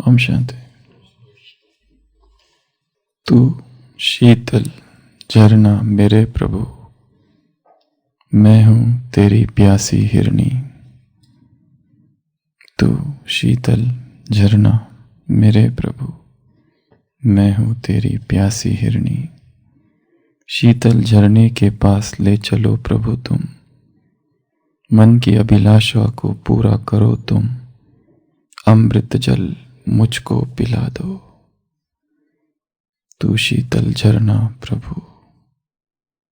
ओम शांति। तू शीतल झरना मेरे प्रभु, मैं हूँ तेरी प्यासी हिरनी। तू शीतल झरना मेरे प्रभु, मैं हूँ तेरी प्यासी हिरनी। शीतल झरने के पास ले चलो प्रभु तुम, मन की अभिलाषा को पूरा करो तुम। अमृत जल मुझको पिला दो। तू शीतल झरना प्रभु,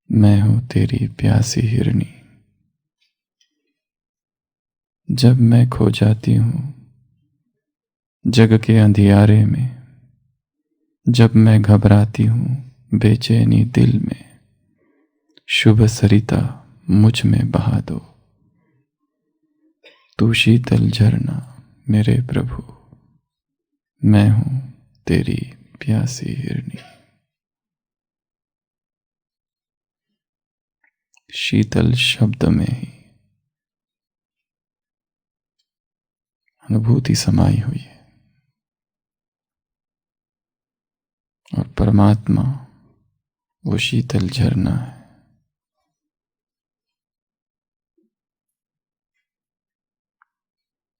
मैं हूँ तेरी प्यासी हिरनी। जब मैं खो जाती हूँ जग के अंधियारे में, जब मैं घबराती हूँ बेचैनी दिल में, शुभ सरिता मुझ में बहा दो। तू शीतल झरना मेरे प्रभु, मैं हूँ तेरी प्यासी हिरनी। शीतल शब्द में ही अनुभूति समाई हुई है और परमात्मा वो शीतल झरना है।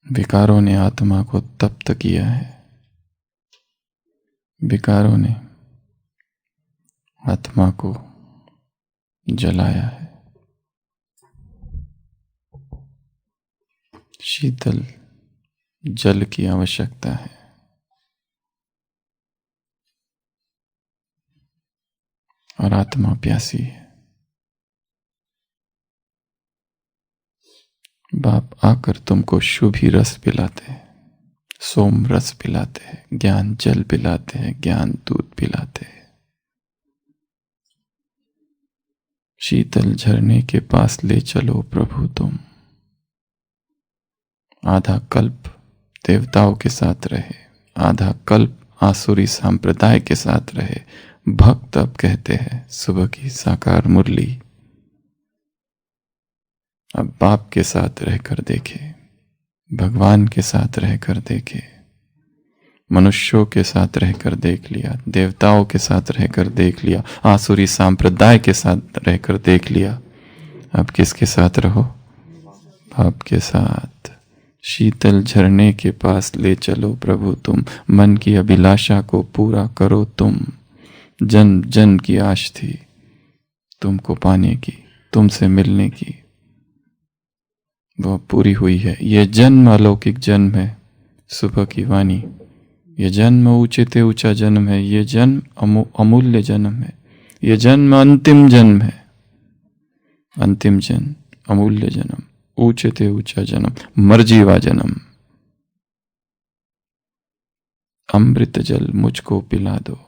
विकारों ने आत्मा को तप्त किया है, विकारों ने आत्मा को जलाया है। शीतल जल की आवश्यकता है। और आत्मा प्यासी है। बाप आकर तुमको शुभ ही रस पिलाते हैं, सोम रस पिलाते हैं, ज्ञान जल पिलाते हैं, ज्ञान दूध पिलाते हैं। शीतल झरने के पास ले चलो प्रभु तुम। आधा कल्प देवताओं के साथ रहे, आधा कल्प आसुरी संप्रदाय के साथ रहे। भक्त अब कहते हैं सुबह की साकार मुरली। अब बाप के साथ रहकर देखे, भगवान के साथ रहकर देखे, मनुष्यों के साथ रहकर देख लिया, देवताओं के साथ रहकर देख लिया, आसुरी संप्रदाय के साथ रहकर देख लिया। अब किसके साथ रहो? बाप के साथ। शीतल झरने के पास ले चलो प्रभु तुम, मन की अभिलाषा को पूरा करो तुम। जन्म जन्म की आश थी तुमको पाने की, तुमसे मिलने की, वो पूरी हुई है। ये जन्म अलौकिक जन्म है, सुबह की वाणी। ये जन्म ऊंचे ते ऊंचा जन्म है, ये जन्म अमूल्य जन्म है, ये जन्म अंतिम जन्म है। अंतिम जन्म, अमूल्य जन्म, ऊंचे ते ऊंचा जन्म, मर्जीवा जन्म। अमृत जल मुझको पिला दो।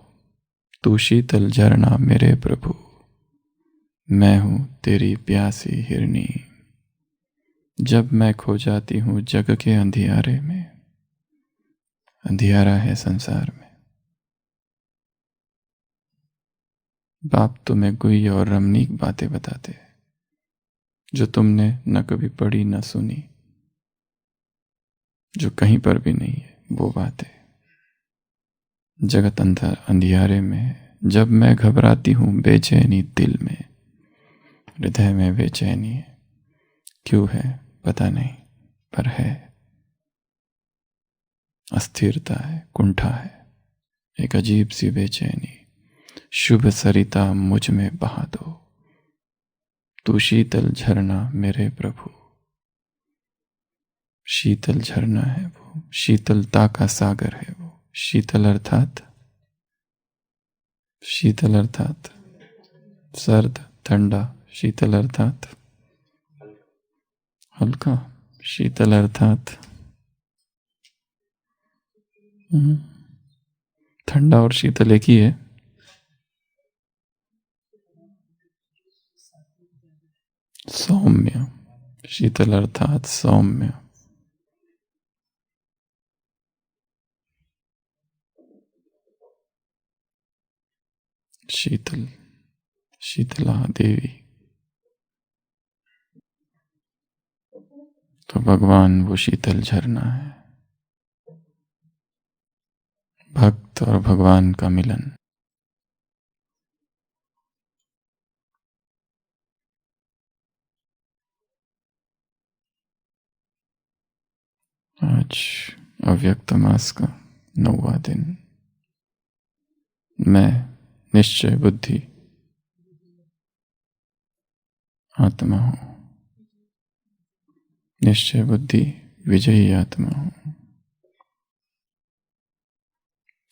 तू शीतल झरना मेरे प्रभु, मैं हूं तेरी प्यासी हिरनी। जब मैं खो जाती हूं जग के अंधियारे में, अंधियारा है संसार में, बाप तुम्हें गुह्य और रमणीक बातें बताते हैं जो तुमने न कभी पढ़ी न सुनी, जो कहीं पर भी नहीं है। वो बातें जगत अंधियारे में है। जब मैं घबराती हूं बेचैनी दिल में, हृदय में बेचैनी है। क्यों है पता नहीं, पर है। अस्थिरता है, कुंठा है, एक अजीब सी बेचैनी। शुभ सरिता मुझ में बहा दो। तू शीतल झरना मेरे प्रभु। शीतल झरना है वो, शीतलता का सागर है वो। शीतल अर्थात, शीतल अर्थात सर्द ठंडा, शीतल अर्थात हल्का, शीतल अर्थात ठंडा और शीतल एक ही है। सौम्य, शीतल अर्थात सौम्य। शीतल, शीतला देवी। तो भगवान वो शीतल झरना है। भक्त और भगवान का मिलन। आज अव्यक्त मास का 9वां दिन। मैं निश्चय बुद्धि आत्मा हूं। निश्चय बुद्धि विजयी आत्मा हूं।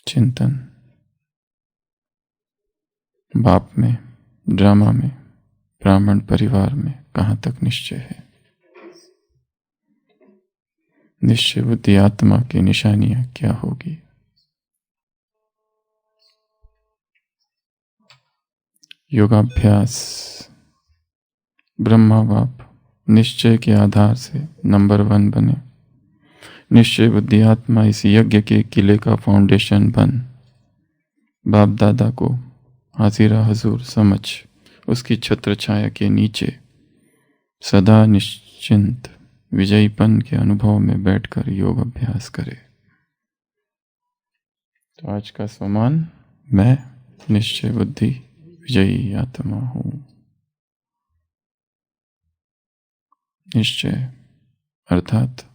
चिंतन। बाप में, ड्रामा में, ब्राह्मण परिवार में कहाँ तक निश्चय है? निश्चय बुद्धि आत्मा की निशानियां क्या होगी? योगाभ्यास। ब्रह्मा बाप निश्चय के आधार से नंबर 1 बने। निश्चय बुद्धि आत्मा इस यज्ञ के किले का फाउंडेशन बन बाप दादा को हाजिरा हजूर समझ उसकी छत्र छाया के नीचे सदा निश्चिंत विजयीपन के अनुभव में बैठकर योग अभ्यास करे। तो आज का सम्मान, मैं निश्चय बुद्धि विजयी आत्मा हूं। निश्चय अर्थात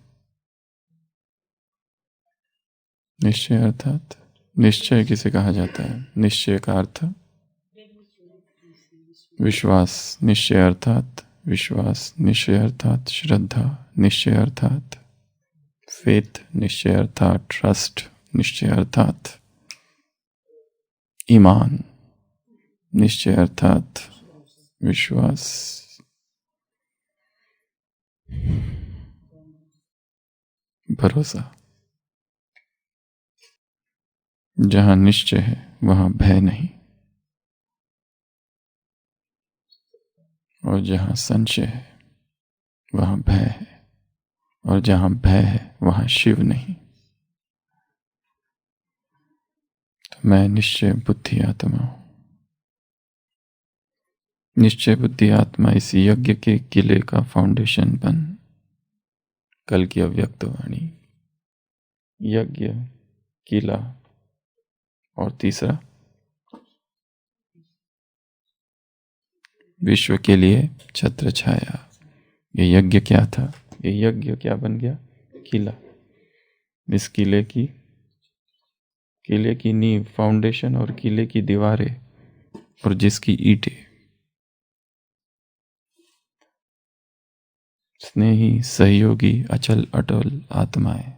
निश्चय किसे कहा जाता है? निश्चय का अर्थ विश्वास। निश्चय अर्थात विश्वास। निश्चय अर्थात श्रद्धा। निश्चय अर्थात फेथ। निश्चय अर्थात ट्रस्ट। निश्चय अर्थात ईमान। निश्चय अर्थात विश्वास। भरोसा। जहां निश्चय है वहां भय नहीं, और जहां संशय है वहां भय है, और जहां भय है वहां शिव नहीं। तो मैं निश्चय बुद्धि आत्मा हूं। निश्चय बुद्धि आत्मा इस यज्ञ के किले का फाउंडेशन बन। कल की अव्यक्त वाणी। यज्ञ, किला और तीसरा विश्व के लिए छत्र छाया। ये यज्ञ क्या था? ये यज्ञ क्या बन गया? किला। इस किले की नींव, फाउंडेशन और किले की दीवारें और जिसकी ईंटें स्नेही, सहयोगी, अचल अटल आत्माएं।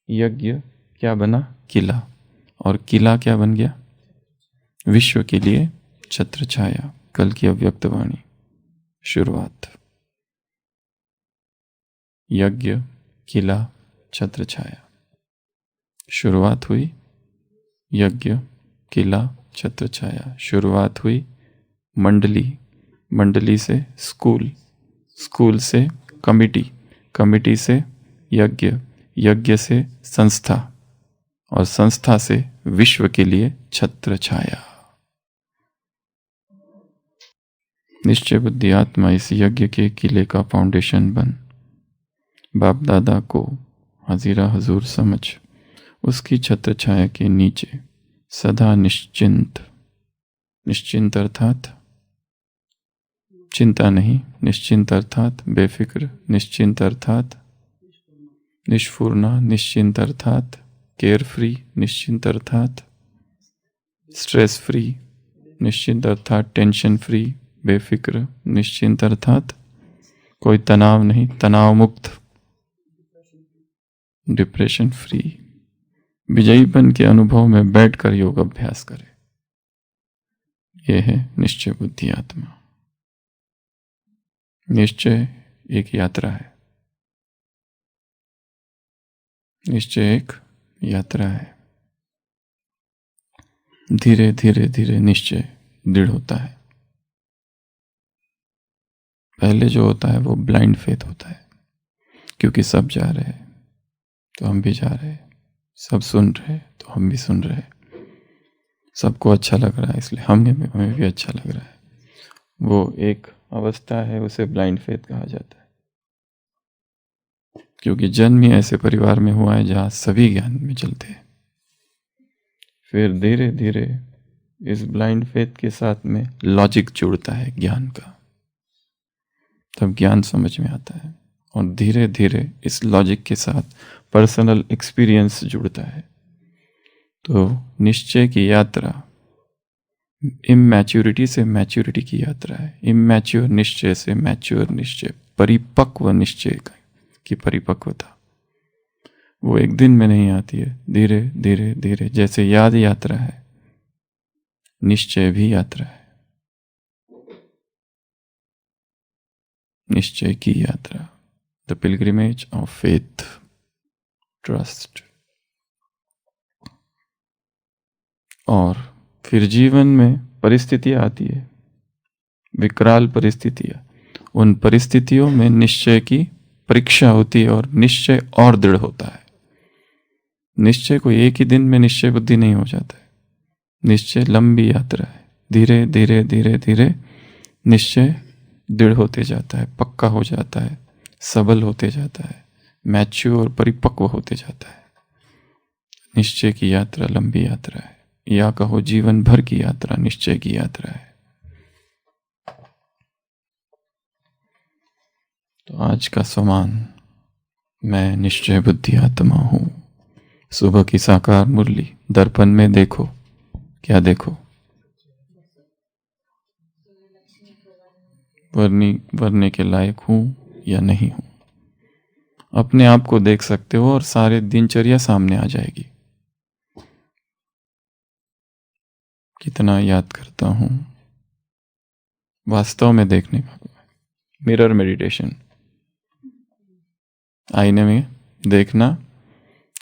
यज्ञ क्या बना? किला। और किला क्या बन गया? विश्व के लिए छत्र छाया। कल की अव्यक्त वाणी। शुरुआत। यज्ञ, किला, छत्र छाया। शुरुआत हुई यज्ञ, किला, छत्र छाया। शुरुआत हुई मंडली, मंडली से स्कूल, स्कूल से कमिटी, कमिटी से यज्ञ, यज्ञ से संस्था, और संस्था से विश्व के लिए छत्र छाया। निश्चय बुद्धि आत्मा इस यज्ञ के किले का फाउंडेशन बन। बाप दादा को हाजिरा हजूर समझ उसकी छत्र छाया के नीचे सदा निश्चिंत। निश्चिंत अर्थात चिंता नहीं, निश्चिंत अर्थात बेफिक्र, निश्चिंत अर्थात निष्फुर्ना, निश्चिंत अर्थात केयर फ्री, निश्चिंत अर्थात स्ट्रेस फ्री, निश्चिंत अर्थात टेंशन फ्री, बेफिक्र, निश्चिंत अर्थात कोई तनाव नहीं, तनाव मुक्त, डिप्रेशन फ्री। विजयीपन के अनुभव में बैठकर योग अभ्यास करें। यह है निश्चय बुद्धि आत्मा। निश्चय एक यात्रा है। निश्चय एक यात्रा है। धीरे धीरे धीरे निश्चय दृढ़ होता है। पहले जो होता है वो ब्लाइंड फेथ होता है, क्योंकि सब जा रहे हैं तो हम भी जा रहे हैं, सब सुन रहे हैं तो हम भी सुन रहे हैं, सबको अच्छा लग रहा है इसलिए हमें भी अच्छा लग रहा है। वो एक अवस्था है, उसे ब्लाइंड फेथ कहा जाता है। क्योंकि जन्म ही ऐसे परिवार में हुआ है जहाँ सभी ज्ञान में चलते हैं। फिर धीरे धीरे इस ब्लाइंड फेथ के साथ में लॉजिक जुड़ता है ज्ञान का, तब ज्ञान समझ में आता है। और धीरे धीरे इस लॉजिक के साथ पर्सनल एक्सपीरियंस जुड़ता है। तो निश्चय की यात्रा इमैच्योरिटी से मैच्योरिटी की यात्रा है, इमैच्योर निश्चय से मैच्योर निश्चय, परिपक्व निश्चय की परिपक्वता वो एक दिन में नहीं आती है, धीरे धीरे धीरे। जैसे याद यात्रा है, निश्चय भी यात्रा है, निश्चय की यात्रा, the pilgrimage of faith, trust. और फिर जीवन में परिस्थितियां आती है, विकराल परिस्थितियां। उन परिस्थितियों में निश्चय की परीक्षा होती है और निश्चय और दृढ़ होता है। निश्चय को एक ही दिन में निश्चय बुद्धि नहीं हो जाता है, निश्चय लंबी यात्रा है। धीरे धीरे धीरे धीरे निश्चय दृढ़ होते जाता है, पक्का हो जाता है, सबल होते जाता है, मैच्योर और परिपक्व होते जाता है। निश्चय की यात्रा लंबी यात्रा है, या कहो जीवन भर की यात्रा निश्चय की यात्रा है। तो आज का समान, मैं निश्चय बुद्धि आत्मा हूं। सुबह की साकार मुरली, दर्पण में देखो, क्या देखो? वरने के लायक हूं या नहीं हूं। अपने आप को देख सकते हो और सारे दिनचर्या सामने आ जाएगी। कितना याद करता हूं, वास्तव में देखने का। मिरर मेडिटेशन, आईने में देखना।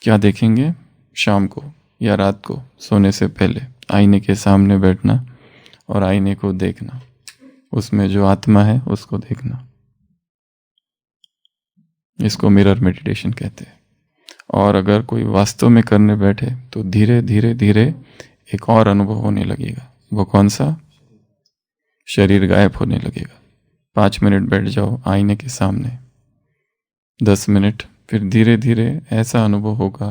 क्या देखेंगे? शाम को या रात को सोने से पहले आईने के सामने बैठना और आईने को देखना, उसमें जो आत्मा है उसको देखना। इसको मिरर मेडिटेशन कहते हैं। और अगर कोई वास्तव में करने बैठे तो धीरे धीरे धीरे एक और अनुभव होने लगेगा। वो कौन सा? शरीर गायब होने लगेगा। 5 मिनट बैठ जाओ आईने के सामने, 10 मिनट, फिर धीरे धीरे ऐसा अनुभव होगा,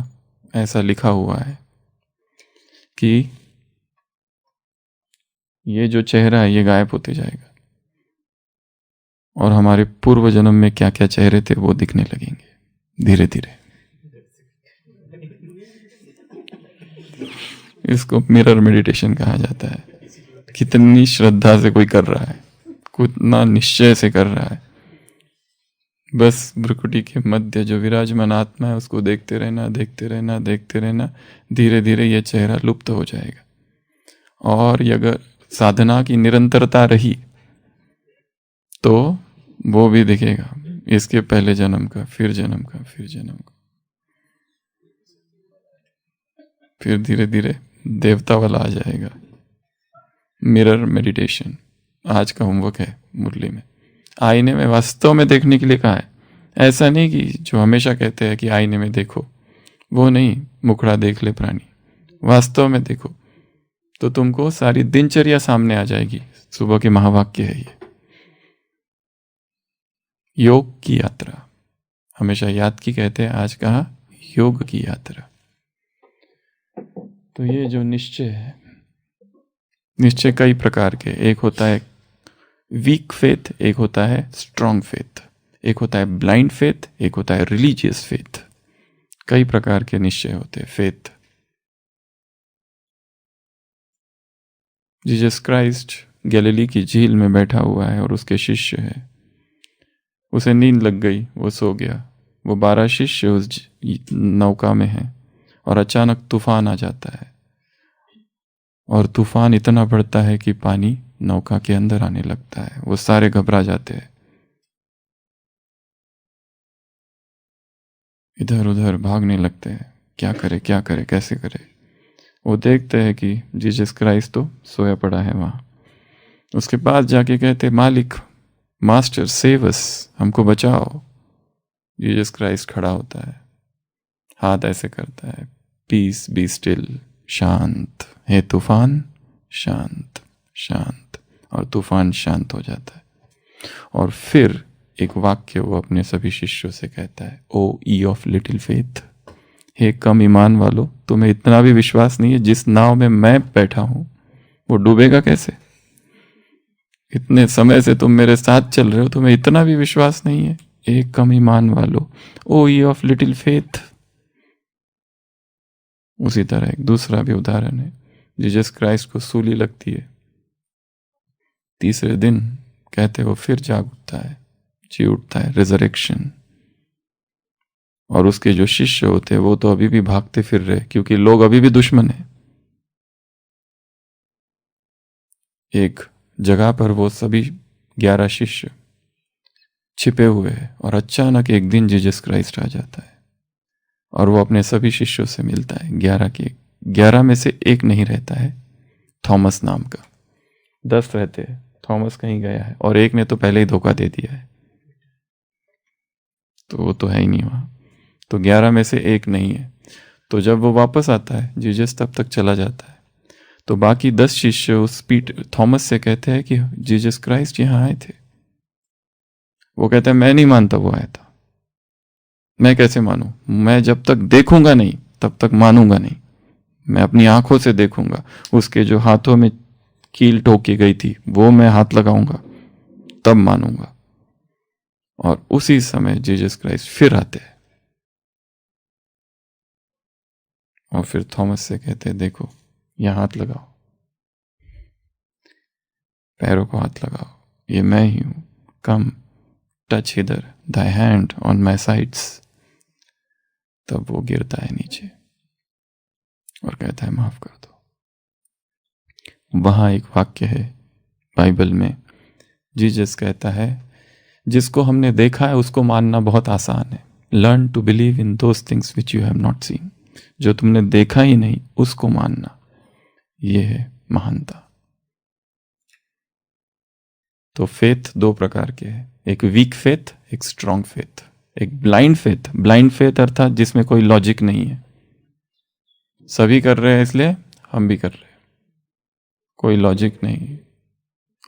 ऐसा लिखा हुआ है कि ये जो चेहरा है ये गायब होते जाएगा और हमारे पूर्व जन्म में क्या क्या चेहरे थे वो दिखने लगेंगे धीरे धीरे। इसको मिरर मेडिटेशन कहा जाता है। कितनी श्रद्धा से कोई कर रहा है, कितना निश्चय से कर रहा है। बस भ्रुकुटी के मध्य जो विराजमान आत्मा है उसको देखते रहना, देखते रहना, देखते रहना। धीरे धीरे यह चेहरा लुप्त हो जाएगा। और अगर साधना की निरंतरता रही तो वो भी दिखेगा, इसके पहले जन्म का, फिर जन्म का, फिर जन्म का। फिर धीरे धीरे देवता वाला आ जाएगा। मिरर मेडिटेशन आज का होमवर्क है मुरली में। आईने में वास्तव में देखने के लिए कहा है। ऐसा नहीं कि जो हमेशा कहते हैं कि आईने में देखो, वो नहीं, मुखड़ा देख ले प्राणी। वास्तव में देखो तो तुमको सारी दिनचर्या सामने आ जाएगी। सुबह के महावाक्य है ये। योग की यात्रा हमेशा याद की कहते हैं, आज कहा योग की यात्रा। तो ये जो निश्चय है, निश्चय कई प्रकार के, एक होता है वीक फेथ, एक होता है स्ट्रॉन्ग फेथ, एक होता है ब्लाइंड फेथ, एक होता है रिलीजियस फेथ। कई प्रकार के निश्चय होते हैं, फेथ। जीसस क्राइस्ट गैलीली की झील में बैठा हुआ है और उसके शिष्य है। उसे नींद लग गई, वो सो गया। वो 12 शिष्य उस नौका में हैं और अचानक तूफान आ जाता है और तूफान इतना बढ़ता है कि पानी नौका के अंदर आने लगता है। वो सारे घबरा जाते हैं, इधर उधर भागने लगते हैं, क्या करे क्या करे, कैसे करे। वो देखते हैं कि जीसस क्राइस्ट तो सोया पड़ा है वहाँ। उसके पास जाके कहते, मालिक, मास्टर, सेव अस, हमको बचाओ। जीसस क्राइस्ट खड़ा होता है, हाथ ऐसे करता है, पीस बी स्टिल, शांत है तूफान, शांत शांत। और तूफान शांत हो जाता है। और फिर एक वाक्य वो अपने सभी शिष्यों से कहता है, ओ ई ऑफ लिटिल फेथ, हे कम ईमान वालो, तुम्हें इतना भी विश्वास नहीं है? जिस नाव में मैं बैठा हूं वो डूबेगा कैसे? इतने समय से तुम मेरे साथ चल रहे हो, तुम्हें इतना भी विश्वास नहीं है? एक कम ईमान वालो, ओ ई ऑफ लिटिल फेथ। उसी तरह एक दूसरा भी उदाहरण है, जीसस क्राइस्ट को सूली लगती है, तीसरे दिन कहते वो फिर जाग उठता है, जी उठता है, रिजरेक्शन। और उसके जो शिष्य होते हैं वो तो अभी भी भागते फिर रहे, क्योंकि लोग अभी भी दुश्मन है। एक जगह पर वो सभी 11 शिष्य छिपे हुए हैं और अचानक एक दिन जीसस क्राइस्ट आ जाता है और वो अपने सभी शिष्यों से मिलता है। 11 में से एक नहीं रहता है, थॉमस नाम का। 10 रहते हैं, थॉमस कहीं गया है और एक ने तो पहले ही धोखा दे दिया है, तो वो तो है ही नहीं वहां। तो 11 में से एक नहीं है। तो जब वो वापस आता है, जीसस तब तक चला जाता है, तो बाकी 10 शिष्य उस थॉमस से कहते हैं कि जीसस क्राइस्ट यहाँ आए थे। वो कहता है मैं नहीं मानता वो आया था, मैं कैसे मानूं? मैं जब तक देखूंगा नहीं तब तक मानूंगा नहीं। मैं अपनी आंखों से देखूंगा, उसके जो हाथों में कील ठोकी गई थी वो मैं हाथ लगाऊंगा, तब मानूंगा। और उसी समय जीसस क्राइस्ट फिर आते हैं और फिर थॉमस से कहते हैं देखो यहां हाथ लगाओ, पैरों को हाथ लगाओ, ये मैं ही हूं, come touch hither, thy hand on my sides। तब वो गिरता है नीचे और कहता है माफ कर दो। वहां एक वाक्य है बाइबल में, जीसस कहता है जिसको हमने देखा है उसको मानना बहुत आसान है। Learn to believe in those things which you have not seen. जो तुमने देखा ही नहीं उसको मानना, ये है महानता। तो फेथ 2 प्रकार के हैं, एक वीक फेथ, एक स्ट्रॉन्ग फेथ। एक ब्लाइंड फेथ, ब्लाइंड फेथ अर्थात जिसमें कोई लॉजिक नहीं है, सभी कर रहे हैं इसलिए हम भी कर रहे हैं, कोई लॉजिक नहीं है।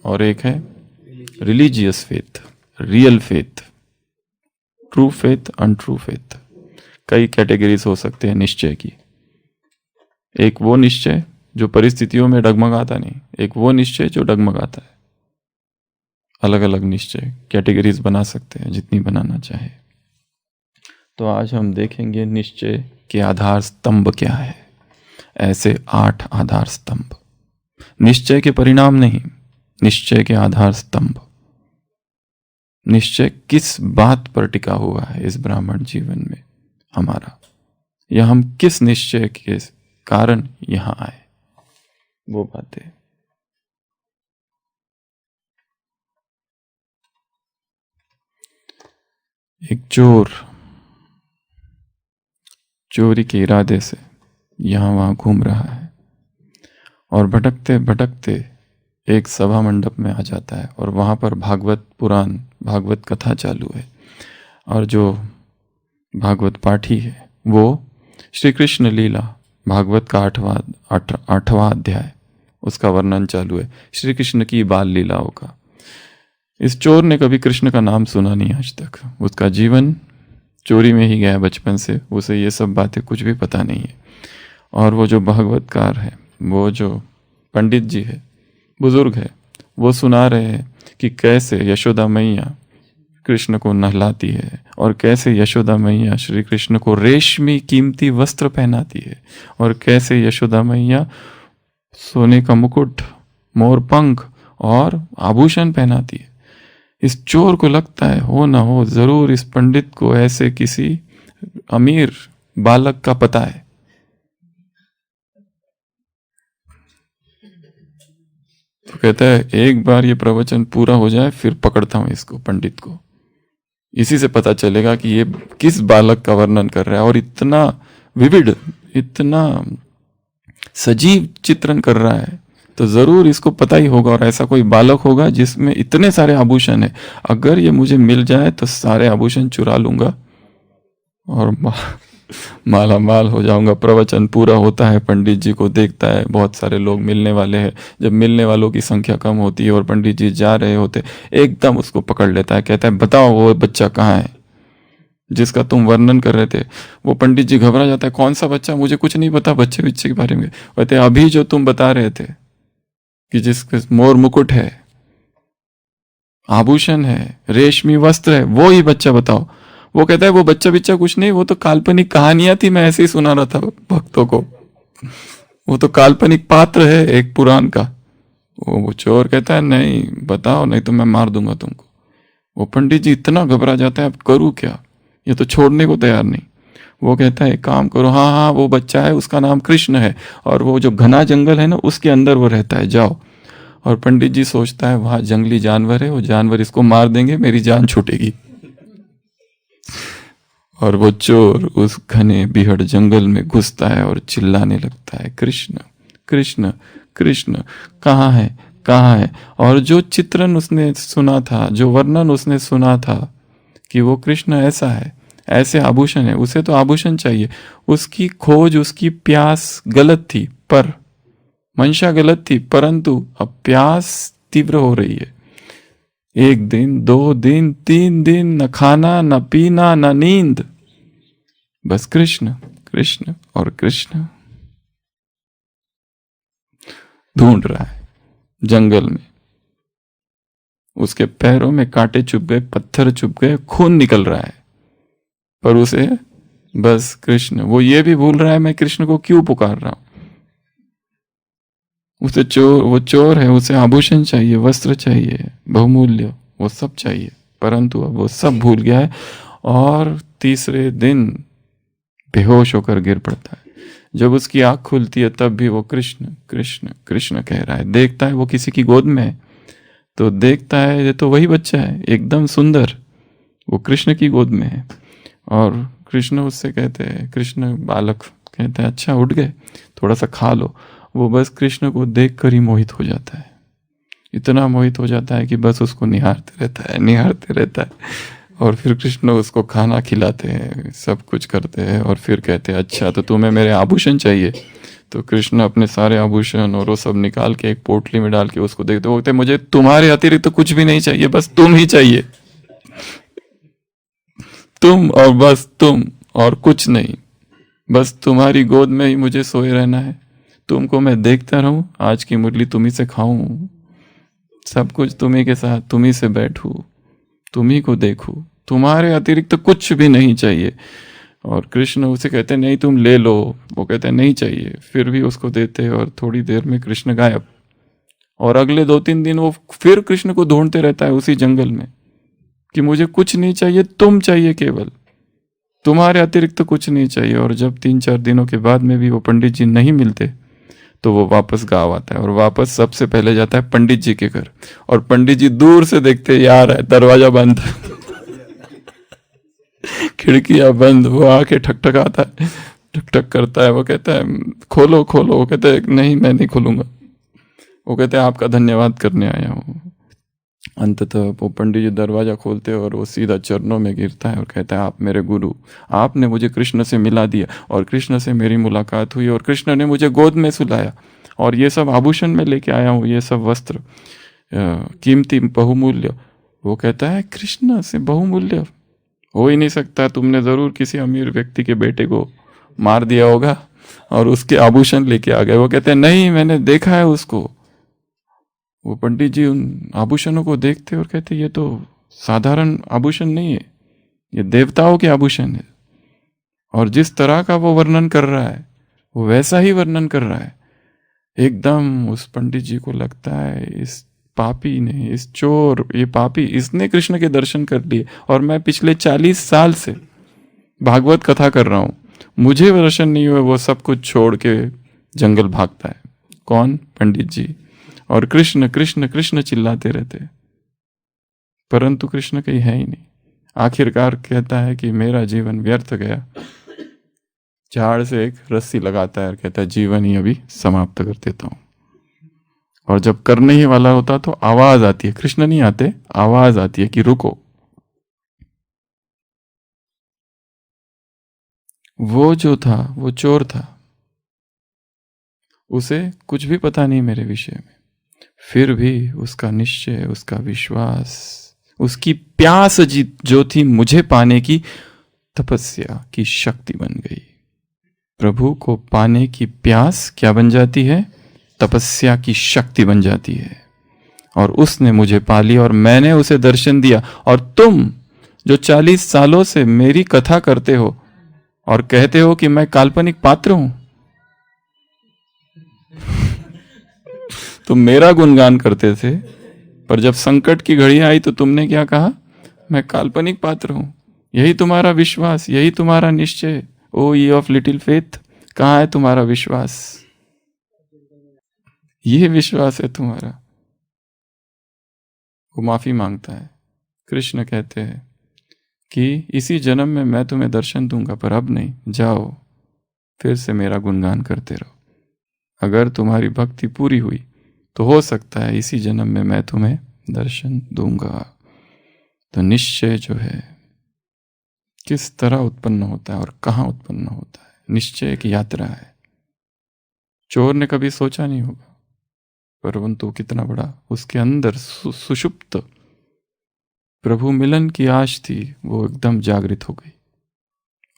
और एक है religious faith, real faith, true faith, untrue faith. कई कैटेगरीज हो सकते हैं निश्चय की। एक वो निश्चय जो परिस्थितियों में डगमगाता नहीं, एक वो निश्चय जो डगमगाता है। अलग अलग निश्चय कैटेगरीज बना सकते हैं, जितनी बनाना चाहे। तो आज हम देखेंगे निश्चय के आधार स्तंभ क्या है। ऐसे 8 आधार स्तंभ, निश्चय के परिणाम नहीं, निश्चय के आधार स्तंभ। निश्चय किस बात पर टिका हुआ है इस ब्राह्मण जीवन में हमारा, या हम किस निश्चय के कारण यहां आए, वो बातें। एक चोर चोरी के इरादे से यहां वहां घूम रहा है और भटकते भटकते एक सभा मंडप में आ जाता है और वहां पर भागवत पुराण, भागवत कथा चालू है। और जो भागवत पाठी है वो श्री कृष्ण लीला, भागवत का 8वां अध्याय, उसका वर्णन चालू है, श्री कृष्ण की बाल लीलाओं का। इस चोर ने कभी कृष्ण का नाम सुना नहीं आज तक, उसका जीवन चोरी में ही गया बचपन से, उसे ये सब बातें कुछ भी पता नहीं है। और वो जो भागवतकार है, वो जो पंडित जी है, बुजुर्ग है, वो सुना रहे हैं कि कैसे यशोदा मैया कृष्ण को नहलाती है और कैसे यशोदा मैया श्री कृष्ण को रेशमी कीमती वस्त्र पहनाती है और कैसे यशोदा मैया सोने का मुकुट, मोरपंख और आभूषण पहनाती है। इस चोर को लगता है हो ना हो जरूर इस पंडित को ऐसे किसी अमीर बालक का पता है। तो कहता है एक बार ये प्रवचन पूरा हो जाए फिर पकड़ता हूं इसको, पंडित को, इसी से पता चलेगा कि ये किस बालक का वर्णन कर रहा है और इतना विविड, इतना सजीव चित्रण कर रहा है, तो जरूर इसको पता ही होगा और ऐसा कोई बालक होगा जिसमें इतने सारे आभूषण है। अगर ये मुझे मिल जाए तो सारे आभूषण चुरा लूंगा और माला माल हो जाऊंगा। प्रवचन पूरा होता है, पंडित जी को देखता है बहुत सारे लोग मिलने वाले हैं। जब मिलने वालों की संख्या कम होती है और पंडित जी जा रहे होते, एकदम उसको पकड़ लेता है, कहता है बताओ वो बच्चा कहाँ है जिसका तुम वर्णन कर रहे थे। वो पंडित जी घबरा जाता है, कौन सा बच्चा, मुझे कुछ नहीं पता बच्चे बच्चे के बारे में। कहते अभी जो तुम बता रहे थे कि जिसके मोर मुकुट है, आभूषण है, रेशमी वस्त्र है, वो ही बच्चा बताओ। वो कहता है वो बच्चा बिच्चा कुछ नहीं, वो तो काल्पनिक कहानियां थी, मैं ऐसे ही सुना रहा था भक्तों को। वो तो काल्पनिक पात्र है एक पुराण का। वो चोर कहता है नहीं बताओ, नहीं तो मैं मार दूंगा तुमको। वो पंडित जी इतना घबरा जाता है, अब करूँ क्या, ये तो छोड़ने को तैयार नहीं। वो कहता है एक काम करो, हाँ हाँ वो बच्चा है, उसका नाम कृष्ण है, और वो जो घना जंगल है ना उसके अंदर वो रहता है, जाओ। और पंडित जी सोचता है वहां जंगली जानवर है, वो जानवर इसको मार देंगे, मेरी जान छूटेगी। और वो चोर उस घने बिहड़ जंगल में घुसता है और चिल्लाने लगता है कृष्ण कृष्ण कृष्ण, कहाँ है कहाँ है। और जो चित्रण उसने सुना था, जो वर्णन उसने सुना था कि वो कृष्ण ऐसा है, ऐसे आभूषण है, उसे तो आभूषण चाहिए। उसकी खोज, उसकी प्यास गलत थी, पर मंशा गलत थी, परंतु अब प्यास तीव्र हो रही है। एक दिन, 2 दिन, 3 दिन, न खाना न पीना न नींद, बस कृष्ण कृष्ण और कृष्ण। ढूंढ रहा है जंगल में, उसके पैरों में कांटे चुभ गए, पत्थर चुभ गए, खून निकल रहा है, पर उसे बस कृष्ण। वो ये भी भूल रहा है मैं कृष्ण को क्यों पुकार रहा हूं। उसे चोर, वो चोर है, उसे आभूषण चाहिए, वस्त्र चाहिए, बहुमूल्य, वो सब चाहिए, परंतु अब वो सब भूल गया है। और तीसरे दिन बेहोश होकर गिर पड़ता है। जब उसकी आंख खुलती है तब भी वो कृष्ण कृष्ण कृष्ण कह रहा है। देखता है वो किसी की गोद में है, तो देखता है ये तो वही बच्चा है एकदम सुंदर, वो कृष्ण की गोद में है। और कृष्ण उससे कहते हैं, कृष्ण बालक कहते हैं अच्छा उठ गए, थोड़ा सा खा लो। वो बस कृष्ण को देख कर ही मोहित हो जाता है, इतना मोहित हो जाता है कि बस उसको निहारते रहता है, निहारते रहता है। और फिर कृष्ण उसको खाना खिलाते हैं, सब कुछ करते हैं, और फिर कहते हैं अच्छा तो तुम्हें मेरे आभूषण चाहिए। तो कृष्ण अपने सारे आभूषण और वो सब निकाल के एक पोटली में डाल के उसको देखते, वो कहते मुझे तुम्हारे अतिरिक्त तो कुछ भी नहीं चाहिए, बस तुम ही चाहिए, तुम और बस तुम, और कुछ नहीं, बस तुम्हारी गोद में ही मुझे सोए रहना है, तुमको मैं देखता रहूं, आज की मुरली तुम्ही से खाऊं, सब कुछ तुम्ही के साथ, तुम्ही से बैठूं, तुम्ही को देखूं, तुम्हारे अतिरिक्त तो कुछ भी नहीं चाहिए। और कृष्ण उसे कहते नहीं तुम ले लो, वो कहते नहीं चाहिए, फिर भी उसको देते, और थोड़ी देर में कृष्ण गायब। और अगले 2-3 दिन वो फिर कृष्ण को ढूंढते रहता है उसी जंगल में कि मुझे कुछ नहीं चाहिए, तुम चाहिए केवल, तुम्हारे अतिरिक्त तो कुछ नहीं चाहिए। और जब 3-4 दिनों के बाद में भी वो पंडित जी नहीं मिलते, तो वो वापस गाँव आता है, और वापस सबसे पहले जाता है पंडित जी के घर। और पंडित जी दूर से देखते यार है दरवाजा बंद, खिड़कियां बंद, वो आके ठकठकाता है, ठक ठक करता है, वो कहता है खोलो खोलो, वो कहता है नहीं मैं नहीं खोलूंगा। वो कहते हैं आपका धन्यवाद करने आया हूँ। अंततः वो पंडित जी दरवाजा खोलते हैं और वो सीधा चरणों में गिरता है और कहता है आप मेरे गुरु, आपने मुझे कृष्ण से मिला दिया, और कृष्ण से मेरी मुलाकात हुई, और कृष्ण ने मुझे गोद में सुलाया, और ये सब आभूषण में लेके आया हूँ, ये सब वस्त्र कीमती बहुमूल्य। वो कहता है कृष्ण से बहुमूल्य हो ही नहीं सकता, तुमने जरूर किसी अमीर व्यक्ति के बेटे को मार दिया होगा और उसके आभूषण लेके आ गए। वो कहते हैं नहीं मैंने देखा है उसको। वो पंडित जी उन आभूषणों को देखते और कहते ये तो साधारण आभूषण नहीं है, ये देवताओं के आभूषण है, और जिस तरह का वो वर्णन कर रहा है वो वैसा ही वर्णन कर रहा है। एकदम उस पंडित जी को लगता है इस पापी ने, इस चोर, ये पापी, इसने कृष्ण के दर्शन कर लिए, और मैं पिछले 40 साल से भागवत कथा कर रहा हूँ, मुझे दर्शन नहीं हुए। वो सब कुछ छोड़ के जंगल भागता है। कौन? पंडित जी। और कृष्ण कृष्ण कृष्ण चिल्लाते रहते, परंतु कृष्ण कहीं है ही नहीं। आखिरकार कहता है कि मेरा जीवन व्यर्थ गया, झाड़ से एक रस्सी लगाता है और कहता है जीवन ही अभी समाप्त कर देता हूं। और जब करने ही वाला होता तो आवाज आती है, कृष्ण नहीं आते, आवाज आती है कि रुको। वो जो था वो चोर था, उसे कुछ भी पता नहीं मेरे विषय में, फिर भी उसका निश्चय, उसका विश्वास, उसकी प्यास जो थी मुझे पाने की, तपस्या की शक्ति बन गई। प्रभु को पाने की प्यास क्या बन जाती है? तपस्या की शक्ति बन जाती है। और उसने मुझे पा लिया और मैंने उसे दर्शन दिया। और तुम जो 40 सालों से मेरी कथा करते हो और कहते हो कि मैं काल्पनिक पात्र हूं, तुम मेरा गुणगान करते थे, पर जब संकट की घड़ी आई तो तुमने क्या कहा? मैं काल्पनिक पात्र हूं। यही तुम्हारा विश्वास, यही तुम्हारा निश्चय। ओ ये ऑफ लिटिल फेथ, कहाँ है तुम्हारा विश्वास? ये विश्वास है तुम्हारा। वो माफी मांगता है। कृष्ण कहते हैं कि इसी जन्म में मैं तुम्हें दर्शन दूंगा, पर अब नहीं, जाओ फिर से मेरा गुणगान करते रहो। अगर तुम्हारी भक्ति पूरी हुई तो हो सकता है इसी जन्म में मैं तुम्हें दर्शन दूंगा। तो निश्चय जो है किस तरह उत्पन्न होता है और कहाँ उत्पन्न होता है, निश्चय की यात्रा है। चोर ने कभी सोचा नहीं होगा, परंतु कितना बड़ा उसके अंदर सुषुप्त प्रभु मिलन की आश थी, वो एकदम जागृत हो गई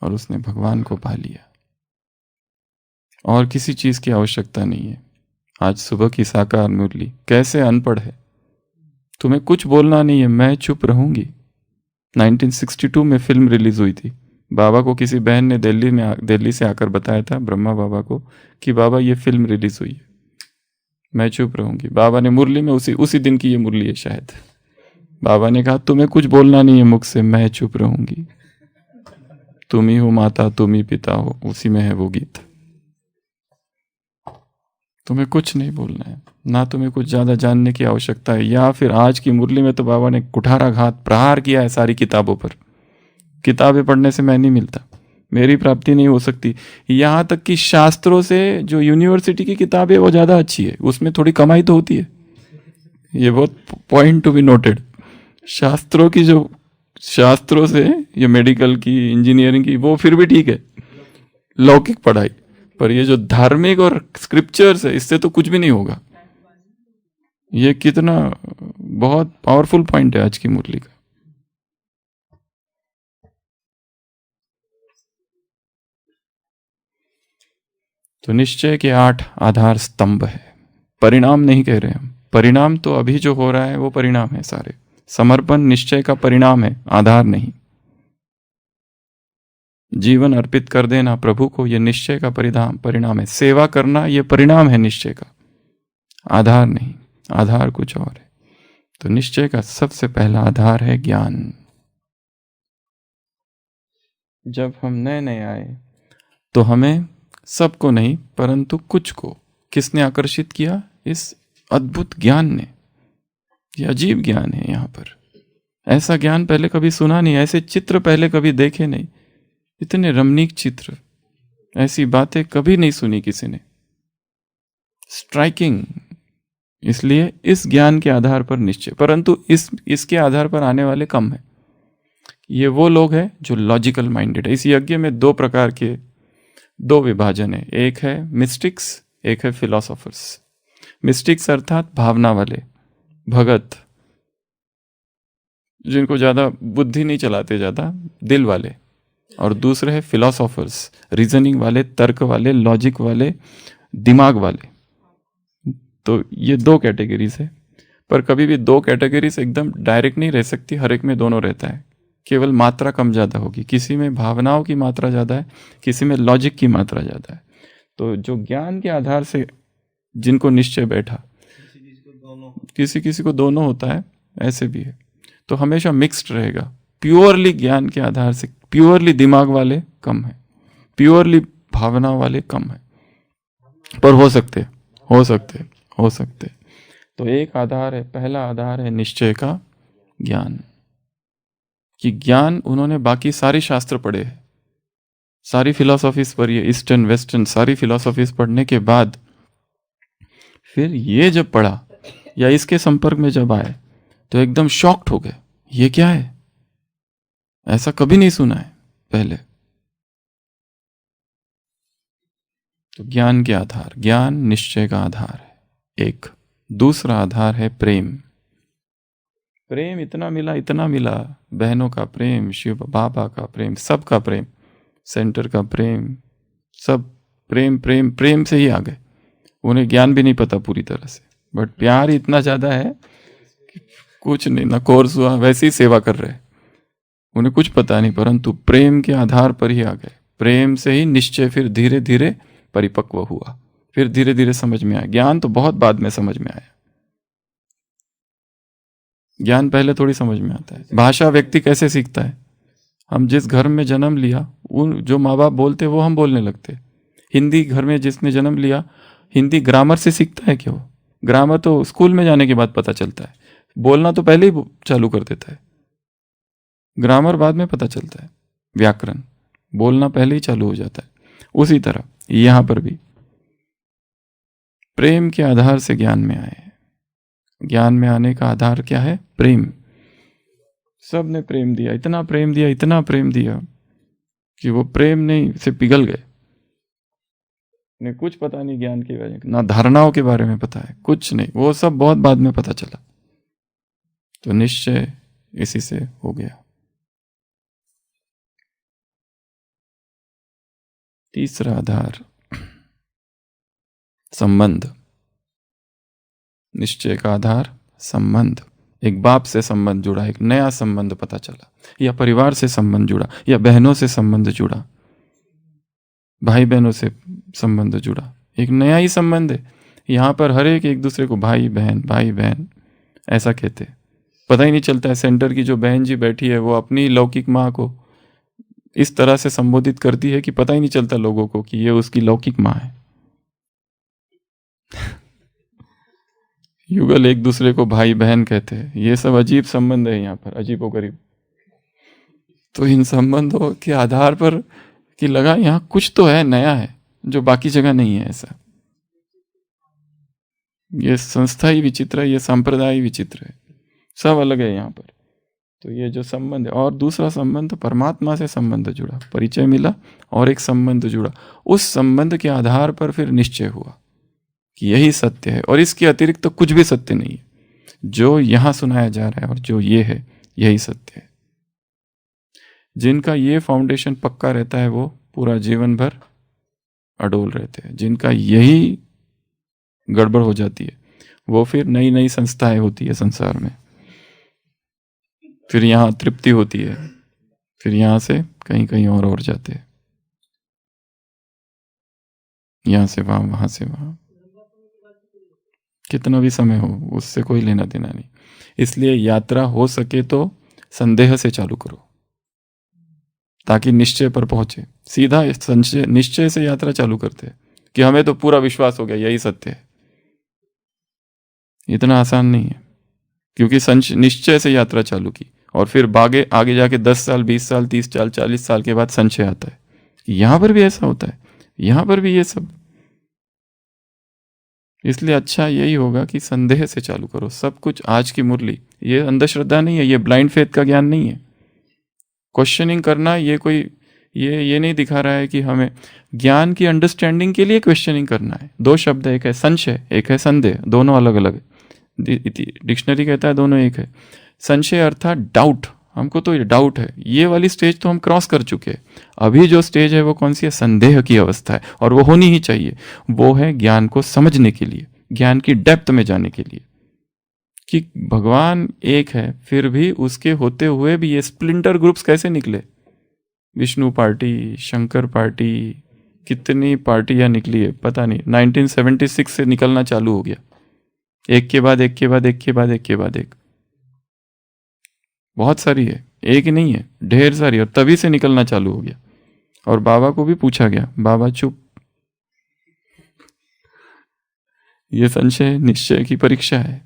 और उसने भगवान को पा लिया। और किसी चीज की आवश्यकता नहीं है। आज सुबह की साकार मुरली कैसे अनपढ़ है, तुम्हें कुछ बोलना नहीं है, मैं चुप रहूंगी। 1962 में फिल्म रिलीज हुई थी। बाबा को किसी बहन ने दिल्ली से आकर बताया था, ब्रह्मा बाबा को, कि बाबा ये फिल्म रिलीज हुई है, मैं चुप रहूंगी। बाबा ने मुरली में उसी दिन की ये मुरली है शायद, बाबा ने कहा तुम्हें कुछ बोलना नहीं है मुख से, मैं चुप रहूंगी। तुम ही हो माता, तुम ही पिता हो, उसी में है वो गीत। तुम्हें कुछ नहीं बोलना है, ना तुम्हें कुछ ज्यादा जानने की आवश्यकता है। या फिर आज की मुरली में तो बाबा ने कुठाराघात प्रहार किया है सारी किताबों पर। किताबें पढ़ने से मैं नहीं मिलता, मेरी प्राप्ति नहीं हो सकती। यहां तक कि शास्त्रों से जो यूनिवर्सिटी की किताब है वो ज्यादा अच्छी है, उसमें थोड़ी कमाई तो होती है। ये बहुत पॉइंट टू बी नोटेड। शास्त्रों से, ये मेडिकल की, इंजीनियरिंग की, वो फिर भी ठीक है, लौकिक पढ़ाई, पर ये जो धार्मिक और स्क्रिप्चर्स है, इससे तो कुछ भी नहीं होगा। ये कितना बहुत पावरफुल पॉइंट है आज की मुरली का। तो निश्चय के 8 आधार स्तंभ है। परिणाम नहीं कह रहे हम, परिणाम तो अभी जो हो रहा है वो परिणाम है सारे। समर्पण निश्चय का परिणाम है, आधार नहीं। जीवन अर्पित कर देना प्रभु को, यह निश्चय का परिणाम है। सेवा करना यह परिणाम है निश्चय का, आधार नहीं। आधार कुछ और है। तो निश्चय का सबसे पहला आधार है ज्ञान। जब हम नए नए आए तो हमें सबको नहीं परंतु कुछ को किसने आकर्षित किया? इस अद्भुत ज्ञान ने। यह अजीब ज्ञान है। यहाँ पर ऐसा ज्ञान पहले कभी सुना नहीं, ऐसे चित्र पहले कभी देखे नहीं, इतने रमणीक चित्र, ऐसी बातें कभी नहीं सुनी किसी ने। स्ट्राइकिंग। इसलिए इस ज्ञान के आधार पर निश्चय, परंतु इसके आधार पर आने वाले कम है। ये वो लोग हैं जो लॉजिकल माइंडेड है। इस यज्ञ में 2 प्रकार के 2 विभाजन है, एक है मिस्टिक्स, एक है फिलोसोफर्स। मिस्टिक्स अर्थात भावना वाले भगत, जिनको ज्यादा बुद्धि नहीं चलाते, ज्यादा दिल वाले। और दूसरे है फिलोसोफर्स, रीजनिंग वाले, तर्क वाले, लॉजिक वाले, दिमाग वाले। तो ये 2 कैटेगरीज है। पर कभी भी 2 कैटेगरीज एकदम डायरेक्ट नहीं रह सकती, हर एक में दोनों रहता है, केवल मात्रा कम ज़्यादा होगी। किसी में भावनाओं की मात्रा ज़्यादा है, किसी में लॉजिक की मात्रा ज़्यादा है। तो जो ज्ञान के आधार से जिनको निश्चय बैठा, किसी किसी को दोनों होता है, ऐसे भी है। तो हमेशा मिक्स्ड रहेगा। प्योरली ज्ञान के आधार से, प्योरली दिमाग वाले कम है, प्योरली भावना वाले कम है, पर हो सकते हो सकते। तो एक आधार है, पहला आधार है निश्चय का ज्ञान। कि ज्ञान उन्होंने बाकी सारी शास्त्र पढ़े हैं, सारी फिलॉसफीज पढ़ी है, ईस्टर्न वेस्टर्न सारी फिलॉसफीज पढ़ने के बाद फिर ये जब पढ़ा या इसके संपर्क में जब आए तो एकदम शॉक्ड हो गए, ये क्या है, ऐसा कभी नहीं सुना है पहले। तो ज्ञान के आधार, ज्ञान निश्चय का आधार है एक। दूसरा आधार है प्रेम। प्रेम इतना मिला, बहनों का प्रेम, शिव बाबा का प्रेम, सबका प्रेम, सेंटर का प्रेम, सब प्रेम प्रेम प्रेम से ही आ गए। उन्हें ज्ञान भी नहीं पता पूरी तरह से, बट प्यार इतना ज़्यादा है कि कुछ नहीं, ना कोर्स हुआ, वैसे ही सेवा कर रहे। उन्हें कुछ पता नहीं, परंतु प्रेम के आधार पर ही आ गए। प्रेम से ही निश्चय फिर धीरे धीरे परिपक्व हुआ, फिर धीरे धीरे समझ में आया। ज्ञान तो बहुत बाद में समझ में आया, ज्ञान पहले थोड़ी समझ में आता है। भाषा व्यक्ति कैसे सीखता है? हम जिस घर में जन्म लिया, उन जो माँ बाप बोलते वो हम बोलने लगते। हिंदी घर में जिसने जन्म लिया, हिंदी ग्रामर से सीखता है क्या? वो ग्रामर तो स्कूल में जाने के बाद पता चलता है, बोलना तो पहले ही चालू कर देता है, ग्रामर बाद में पता चलता है। व्याकरण बोलना पहले ही चालू हो जाता है। उसी तरह यहां पर भी प्रेम के आधार से ज्ञान में आए। ज्ञान में आने का आधार क्या है? प्रेम। सब ने प्रेम दिया, इतना प्रेम दिया, इतना प्रेम दिया कि वो प्रेम नहीं से पिघल गए। ने कुछ पता नहीं ज्ञान के बारे में, ना धारणाओं के बारे में पता है, कुछ नहीं, वो सब बहुत बाद में पता चला। तो निश्चय इसी से हो गया। तीसरा आधार संबंध। निश्चय का आधार संबंध। एक बाप से संबंध जुड़ा, एक नया संबंध पता चला, या परिवार से संबंध जुड़ा, या बहनों से संबंध जुड़ा, भाई बहनों से संबंध जुड़ा, एक नया ही संबंध है। यहाँ पर हर एक दूसरे को भाई बहन ऐसा कहते, पता ही नहीं चलता है। सेंटर की जो बहन जी बैठी है वो अपनी लौकिक माँ को इस तरह से संबोधित करती है कि पता ही नहीं चलता लोगों को कि ये उसकी लौकिक माँ है। युगल एक दूसरे को भाई बहन कहते हैं। ये सब अजीब संबंध है यहाँ पर, अजीबोगरीब। तो इन संबंधों के आधार पर कि लगा यहाँ कुछ तो है, नया है, जो बाकी जगह नहीं है। ऐसा ये संस्था ही विचित्र है, ये संप्रदाय ही विचित्र है, सब अलग है यहाँ पर। तो ये जो संबंध है, और दूसरा संबंध परमात्मा से संबंध जुड़ा, परिचय मिला और एक संबंध जुड़ा। उस संबंध के आधार पर फिर निश्चय हुआ कि यही सत्य है, और इसके अतिरिक्त तो कुछ भी सत्य नहीं है। जो यहां सुनाया जा रहा है और जो ये है, यही सत्य है। जिनका ये फाउंडेशन पक्का रहता है वो पूरा जीवन भर अडोल रहते हैं। जिनका यही गड़बड़ हो जाती है वो फिर नई नई संस्थाएं होती है संसार में, फिर यहाँ तृप्ति होती है, फिर यहाँ से कहीं कहीं और जाते हैं, यहाँ से वहां, वहां से वहां, कितना भी समय हो उससे कोई लेना देना नहीं। इसलिए यात्रा हो सके तो संदेह से चालू करो ताकि निश्चय पर पहुंचे। सीधा संशय निश्चय से यात्रा चालू करते हैं कि हमें तो पूरा विश्वास हो गया यही सत्य है। इतना आसान नहीं है, क्योंकि निश्चय से यात्रा चालू की और फिर आगे जाके 10 साल 20 साल 30 साल 40 साल के बाद संशय आता है। यहां पर भी ऐसा होता है, यहां पर भी ये सब। इसलिए अच्छा यही होगा कि संदेह से चालू करो सब कुछ। आज की मुरली ये अंधश्रद्धा नहीं है, ये ब्लाइंड फेथ का ज्ञान नहीं है। क्वेश्चनिंग करना ये कोई ये नहीं दिखा रहा है कि हमें ज्ञान की अंडरस्टैंडिंग के लिए क्वेश्चनिंग करना है। दो शब्द, एक है संशय, एक है संदेह, दोनों अलग अलग है। डिक्शनरी कहता है दोनों एक है। संशय अर्थात डाउट, हमको तो ये डाउट है, ये वाली स्टेज तो हम क्रॉस कर चुके हैं। अभी जो स्टेज है वो कौन सी है? संदेह की अवस्था है, और वो होनी ही चाहिए। वो है ज्ञान को समझने के लिए, ज्ञान की डेप्थ में जाने के लिए कि भगवान एक है, फिर भी उसके होते हुए भी ये स्प्लिंटर ग्रुप्स कैसे निकले। विष्णु पार्टी, शंकर पार्टी, कितनी पार्टियां निकली है पता नहीं। 1976 से निकलना चालू हो गया, एक के बाद एक के बाद एक के बाद एक के बाद एक, बहुत सारी है, एक ही नहीं है, ढेर सारी, और तभी से निकलना चालू हो गया। और बाबा को भी पूछा गया, बाबा चुप, ये संशय निश्चय की परीक्षा है,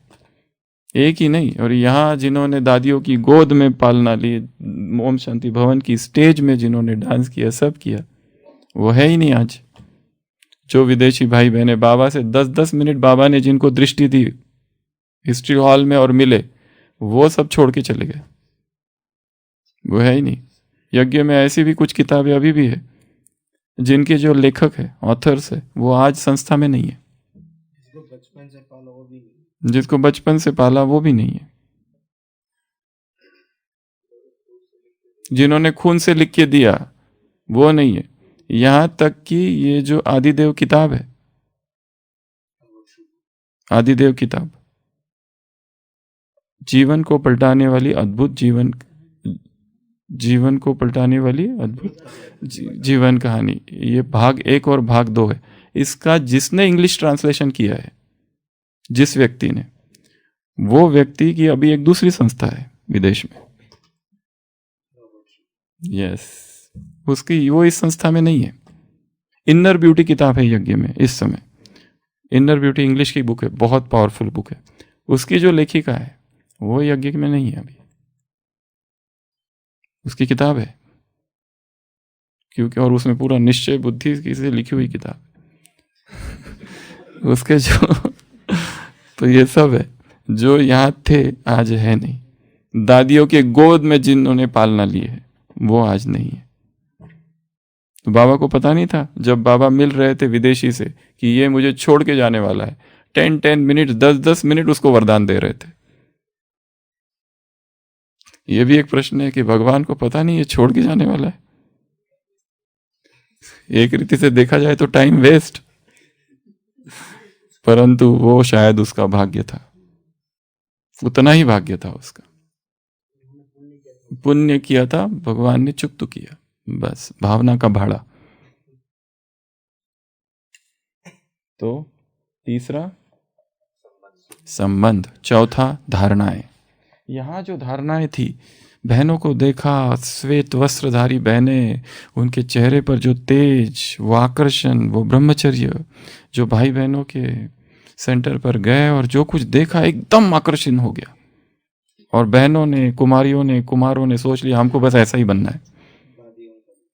एक ही नहीं। और यहाँ जिन्होंने दादियों की गोद में पालना ली, ओम शांति भवन की स्टेज में जिन्होंने डांस किया, सब किया, वो है ही नहीं आज। जो विदेशी भाई बहने बाबा से 10-10 मिनट बाबा ने जिनको दृष्टि दी हिस्ट्री हॉल में और मिले, वो सब छोड़ के चले गए, वो है ही नहीं। यज्ञ में ऐसी भी कुछ किताबें अभी भी है जिनके जो लेखक है, ऑथर्स है, वो आज संस्था में नहीं है। जिसको बचपन से पाला वो भी नहीं, जिसको बचपन से पाला वो भी नहीं है। जिन्होंने खून से लिख के दिया वो नहीं है। यहां तक कि ये जो आदिदेव किताब है, आदिदेव किताब जीवन को पलटाने वाली अद्भुत जीवन को पलटाने वाली अद्भुत जीवन कहानी, ये भाग 1 और भाग 2 है। इसका जिसने इंग्लिश ट्रांसलेशन किया है, जिस व्यक्ति ने, वो व्यक्ति की अभी एक दूसरी संस्था है विदेश में। यस, उसकी वो इस संस्था में नहीं है। इनर ब्यूटी किताब है यज्ञ में इस समय। इनर ब्यूटी इंग्लिश की बुक है, बहुत पावरफुल बुक है। उसकी जो लेखिका है वो यज्ञ में नहीं है अभी, उसकी किताब है क्योंकि, और उसमें पूरा निश्चय बुद्धि की से लिखी हुई किताब उसके जो तो ये सब है जो यहाँ थे आज है नहीं। दादियों के गोद में जिन्होंने पालना ली है वो आज नहीं है। तो बाबा को पता नहीं था जब बाबा मिल रहे थे विदेशी से कि ये मुझे छोड़ के जाने वाला है, 10 मिनट 10 मिनट उसको वरदान दे रहे थे। ये भी एक प्रश्न है कि भगवान को पता नहीं ये छोड़ के जाने वाला है। एक रीति से देखा जाए तो टाइम वेस्ट, परंतु वो शायद उसका भाग्य था, उतना ही भाग्य था उसका। पुण्य किया था, भगवान ने चुप तो किया, बस भावना का भाड़ा। तो तीसरा संबंध, चौथा धारणाएं। यहां जो धारणाएं थी, बहनों को देखा, श्वेत वस्त्रधारी बहनें, उनके चेहरे पर जो तेज, वो आकर्षण, वो ब्रह्मचर्य, जो भाई बहनों के सेंटर पर गए और जो कुछ देखा एकदम आकर्षण हो गया। और बहनों ने, कुमारियों ने, कुमारों ने सोच लिया हमको बस ऐसा ही बनना है।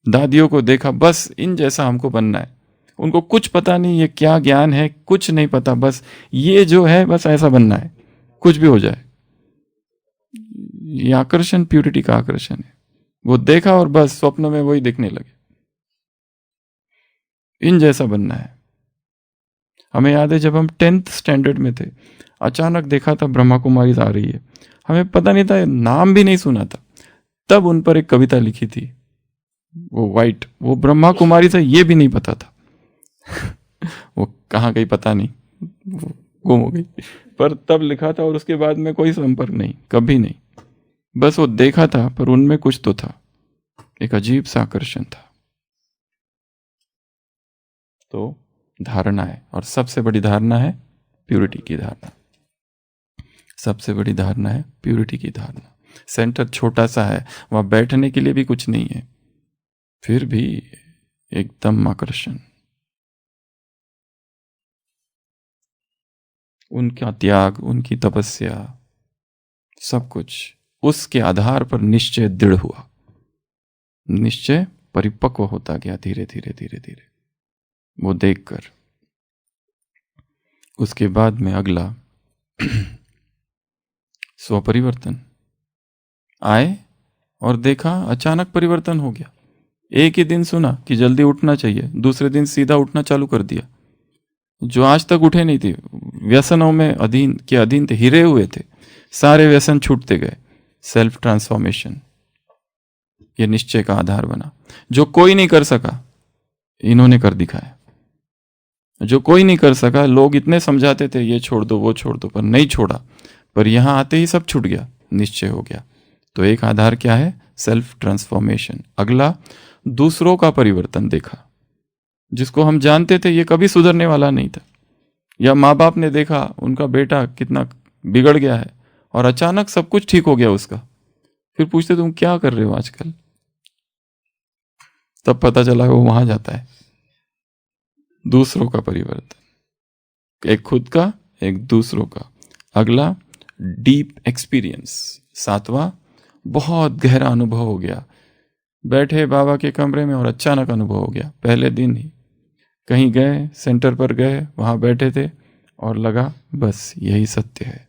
दादियों को देखा, बस इन जैसा हमको बनना है। उनको कुछ पता नहीं ये क्या ज्ञान है, कुछ नहीं पता, बस ये जो है बस ऐसा बनना है, कुछ भी हो जाए। ये आकर्षण प्यूरिटी का आकर्षण है। वो देखा और बस स्वप्न में वही दिखने लगे, इन जैसा बनना है। हमें याद है जब हम 10th स्टैंडर्ड में थे, अचानक देखा था ब्रह्मा कुमारी आ रही है, हमें पता नहीं था, नाम भी नहीं सुना था। तब उन पर एक कविता लिखी थी, वो वाइट, वो ब्रह्मा कुमारी था ये भी नहीं पता था वो कहाँ गई पता नहीं, वो गुम हो गई, पर तब लिखा था और उसके बाद में कोई संपर्क नहीं, कभी नहीं। बस वो देखा था, पर उनमें कुछ तो था, एक अजीब सा आकर्षण था। तो धारणा है, और सबसे बड़ी धारणा है प्यूरिटी की धारणा। सबसे बड़ी धारणा है प्यूरिटी की धारणा। सेंटर छोटा सा है, वहां बैठने के लिए भी कुछ नहीं है, फिर भी एकदम आकर्षण। उनका त्याग, उनकी तपस्या, सब कुछ उसके आधार पर निश्चय दृढ़ हुआ, निश्चय परिपक्व होता गया धीरे धीरे धीरे धीरे, वो देखकर। उसके बाद में अगला स्वपरिवर्तन आए और देखा अचानक परिवर्तन हो गया। एक ही दिन सुना कि जल्दी उठना चाहिए, दूसरे दिन सीधा उठना चालू कर दिया। जो आज तक उठे नहीं थे, व्यसनों में अधीन थे, हिरे हुए थे, सारे व्यसन छूटते गए। सेल्फ ट्रांसफॉर्मेशन ये निश्चय का आधार बना। जो कोई नहीं कर सका इन्होंने कर दिखाया। जो कोई नहीं कर सका, लोग इतने समझाते थे ये छोड़ दो वो छोड़ दो, पर नहीं छोड़ा। पर यहां आते ही सब छूट गया, निश्चय हो गया। तो एक आधार क्या है? Self transformation. अगला दूसरों का परिवर्तन देखा, जिसको हम जानते थे ये कभी सुधरने वाला नहीं था, या माँ बाप ने देखा उनका बेटा कितना बिगड़ गया है और अचानक सब कुछ ठीक हो गया उसका। फिर पूछते तुम क्या कर रहे हो आजकल, तब पता चला वो वहां जाता है। दूसरों का परिवर्तन, एक खुद का, एक दूसरों का। अगला डीप एक्सपीरियंस, सातवां बहुत गहरा अनुभव हो गया। बैठे बाबा के कमरे में और अचानक अनुभव हो गया। पहले दिन ही कहीं गए, सेंटर पर गए, वहां बैठे थे और लगा बस यही सत्य है।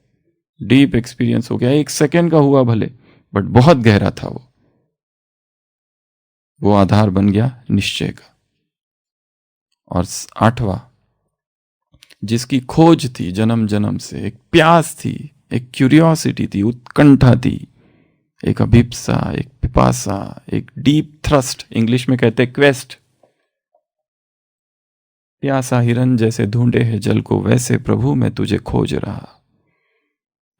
डीप एक्सपीरियंस हो गया, 1 सेकेंड का हुआ भले, बट बहुत गहरा था वो आधार बन गया निश्चय का। और 8वां, जिसकी खोज थी जन्म जन्म से, एक प्यास थी, एक क्यूरियोसिटी थी, उत्कंठा थी, एक अभिप्सा, एक पिपासा, एक डीप थ्रस्ट, इंग्लिश में कहते हैं क्वेस्ट। प्यासा हिरन जैसे ढूंढे है जल को, वैसे प्रभु मैं तुझे खोज रहा।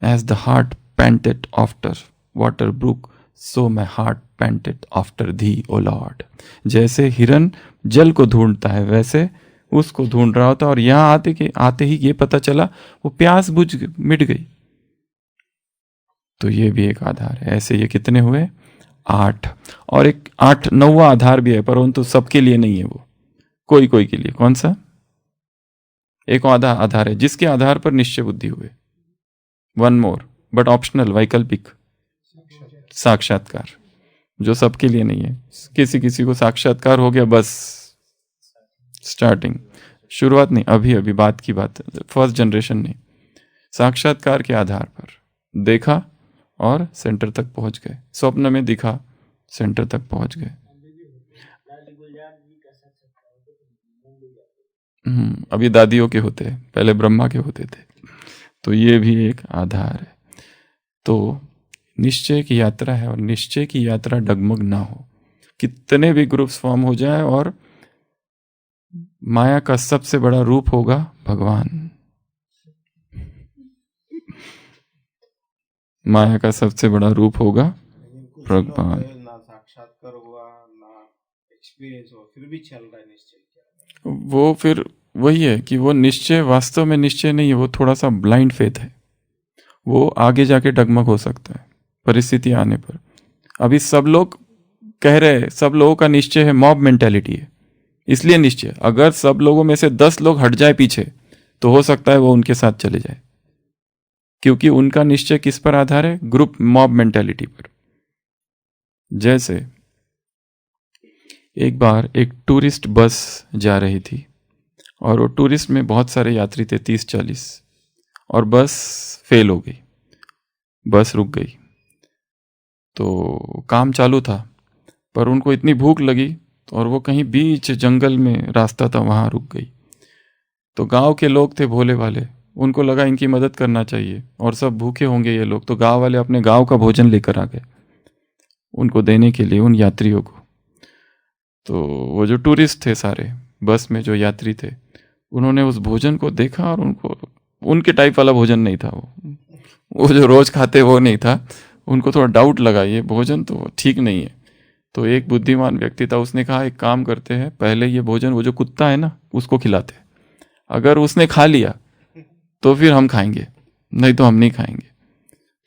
As the heart panted after water brook, so my heart panted after thee O Lord. जैसे हिरन जल को ढूंढता है, वैसे उसको ढूंढ रहा होता। और यहां आते ही ये पता चला वो प्यास मिट गई। तो ये भी एक आधार है। ऐसे ये कितने हुए? 8। और एक 9वां आधार भी है, परंतु सबके लिए नहीं है, वो कोई कोई के लिए। कौन सा? एक आधार है जिसके आधार पर निश्चय बुद्धि हुए। 1 मोर बट ऑप्शनल, वैकल्पिक, साक्षात्कार, जो सबके लिए नहीं है। किसी किसी को साक्षात्कार हो गया, बस स्टार्टिंग, शुरुआत नहीं, अभी अभी बात की बात, फर्स्ट जनरेशन नहीं। साक्षात्कार के आधार पर देखा और सेंटर तक पहुंच गए। स्वप्न में दिखा, सेंटर तक पहुंच गए। अभी दादियों के होते हैं, पहले ब्रह्मा के होते थे। तो ये भी एक आधार है। तो निश्चय की यात्रा है, और निश्चय की यात्रा डगमग ना हो। कितने भी ग्रुप्स फॉर्म हो जाए, और माया का सबसे बड़ा रूप होगा भगवान। माया का सबसे बड़ा रूप होगा भगवान। ना साक्षात्कार हुआ, ना एक्सपीरियंस हुआ, फिर भी चल रहा है निश्चय। वो फिर वही है कि वो निश्चय वास्तव में निश्चय नहीं है, वो थोड़ा सा ब्लाइंड फेथ है। वो आगे जाके डगमग हो सकता है परिस्थिति आने पर। अभी सब लोग कह रहे हैं, सब लोगों का निश्चय है, मॉब मेंटेलिटी है, इसलिए निश्चय। अगर सब लोगों में से 10 लोग हट जाए पीछे, तो हो सकता है वो उनके साथ चले जाए, क्योंकि उनका निश्चय किस पर आधार है? ग्रुप मॉब मेंटेलिटी पर। जैसे एक बार एक टूरिस्ट बस जा रही थी, और वो टूरिस्ट में बहुत सारे यात्री थे, 30-40, और बस फेल हो गई, बस रुक गई। तो काम चालू था, पर उनको इतनी भूख लगी, और वो कहीं बीच जंगल में रास्ता था, वहाँ रुक गई। तो गांव के लोग थे भोले वाले, उनको लगा इनकी मदद करना चाहिए, और सब भूखे होंगे ये लोग, तो गांव वाले अपने गांव का भोजन लेकर आ गए उनको देने के लिए, उन यात्रियों को। तो वो जो टूरिस्ट थे सारे, बस में जो यात्री थे, उन्होंने उस भोजन को देखा, और उनको उनके टाइप वाला भोजन नहीं था, वो जो रोज खाते वो नहीं था। उनको थोड़ा डाउट लगा, ये भोजन तो ठीक नहीं है। तो एक बुद्धिमान व्यक्ति था, उसने कहा एक काम करते हैं, पहले ये भोजन वो जो कुत्ता है ना उसको खिलाते, अगर उसने खा लिया तो फिर हम खाएंगे, नहीं तो हम नहीं खाएंगे।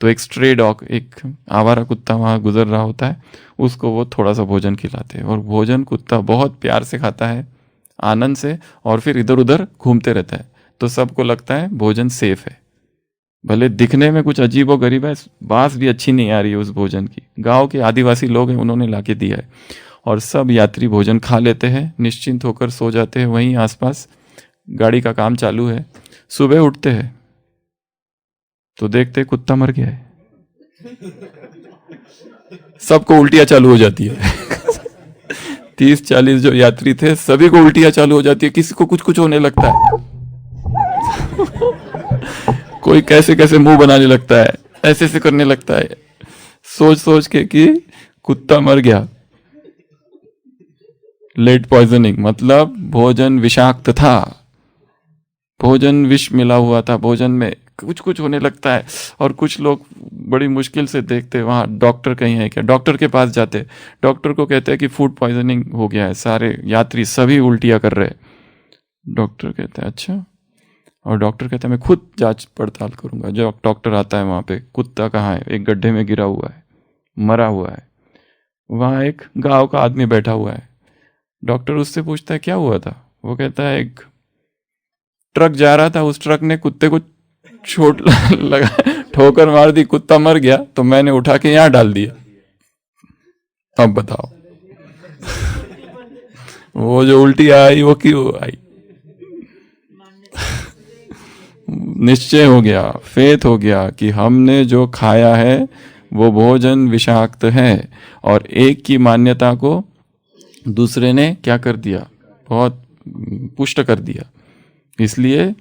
तो एक स्ट्रे डॉग, एक आवारा कुत्ता वहाँ गुजर रहा होता है, उसको वो थोड़ा सा भोजन खिलाते हैं, और भोजन कुत्ता बहुत प्यार से खाता है, आनंद से, और फिर इधर उधर घूमते रहता है। तो सबको लगता है भोजन सेफ है, भले दिखने में कुछ अजीबो गरीब है, बास भी अच्छी नहीं आ रही है उस भोजन की, गांव के आदिवासी लोग हैं उन्होंने लाके दिया है, और सब यात्री भोजन खा लेते हैं, निश्चिंत होकर सो जाते हैं। वहीं आसपास गाड़ी का काम चालू है। सुबह उठते हैं तो देखते कुत्ता मर गया है, सबको उल्टियां चालू हो जाती है। 30-40 जो यात्री थे, सभी को उल्टियां चालू हो जाती है, किसी को कुछ कुछ होने लगता है, कोई कैसे कैसे मुंह बनाने लगता है, ऐसे ऐसे करने लगता है, सोच सोच के कि कुत्ता मर गया। लेट पॉइजनिंग मतलब भोजन विषाक्त था, भोजन विष मिला हुआ था, भोजन में कुछ कुछ होने लगता है। और कुछ लोग बड़ी मुश्किल से देखते, वहाँ डॉक्टर कहीं है क्या, डॉक्टर के पास जाते, डॉक्टर को कहते हैं कि फूड पॉइजनिंग हो गया है, सारे यात्री सभी उल्टियाँ कर रहे हैं। डॉक्टर कहते हैं अच्छा, और डॉक्टर कहता है मैं खुद जांच पड़ताल करूंगा। जो डॉक्टर आता है वहाँ पे, कुत्ता कहाँ है? एक गड्ढे में गिरा हुआ है, मरा हुआ है, वहाँ एक गांव का आदमी बैठा हुआ है। डॉक्टर उससे पूछता है क्या हुआ था? वो कहता है एक ट्रक जा रहा था, उस ट्रक ने कुत्ते को चोट लगा, ठोकर मार दी, कुत्ता मर गया, तो मैंने उठा के यहाँ डाल दिया। अब बताओ वो जो उल्टी आई वो क्यों आई? निश्चय हो गया, फेथ हो गया कि हमने जो खाया है वो भोजन विषाक्त है, और एक की मान्यता को दूसरे ने क्या कर दिया, बहुत पुष्ट कर दिया। इसलिए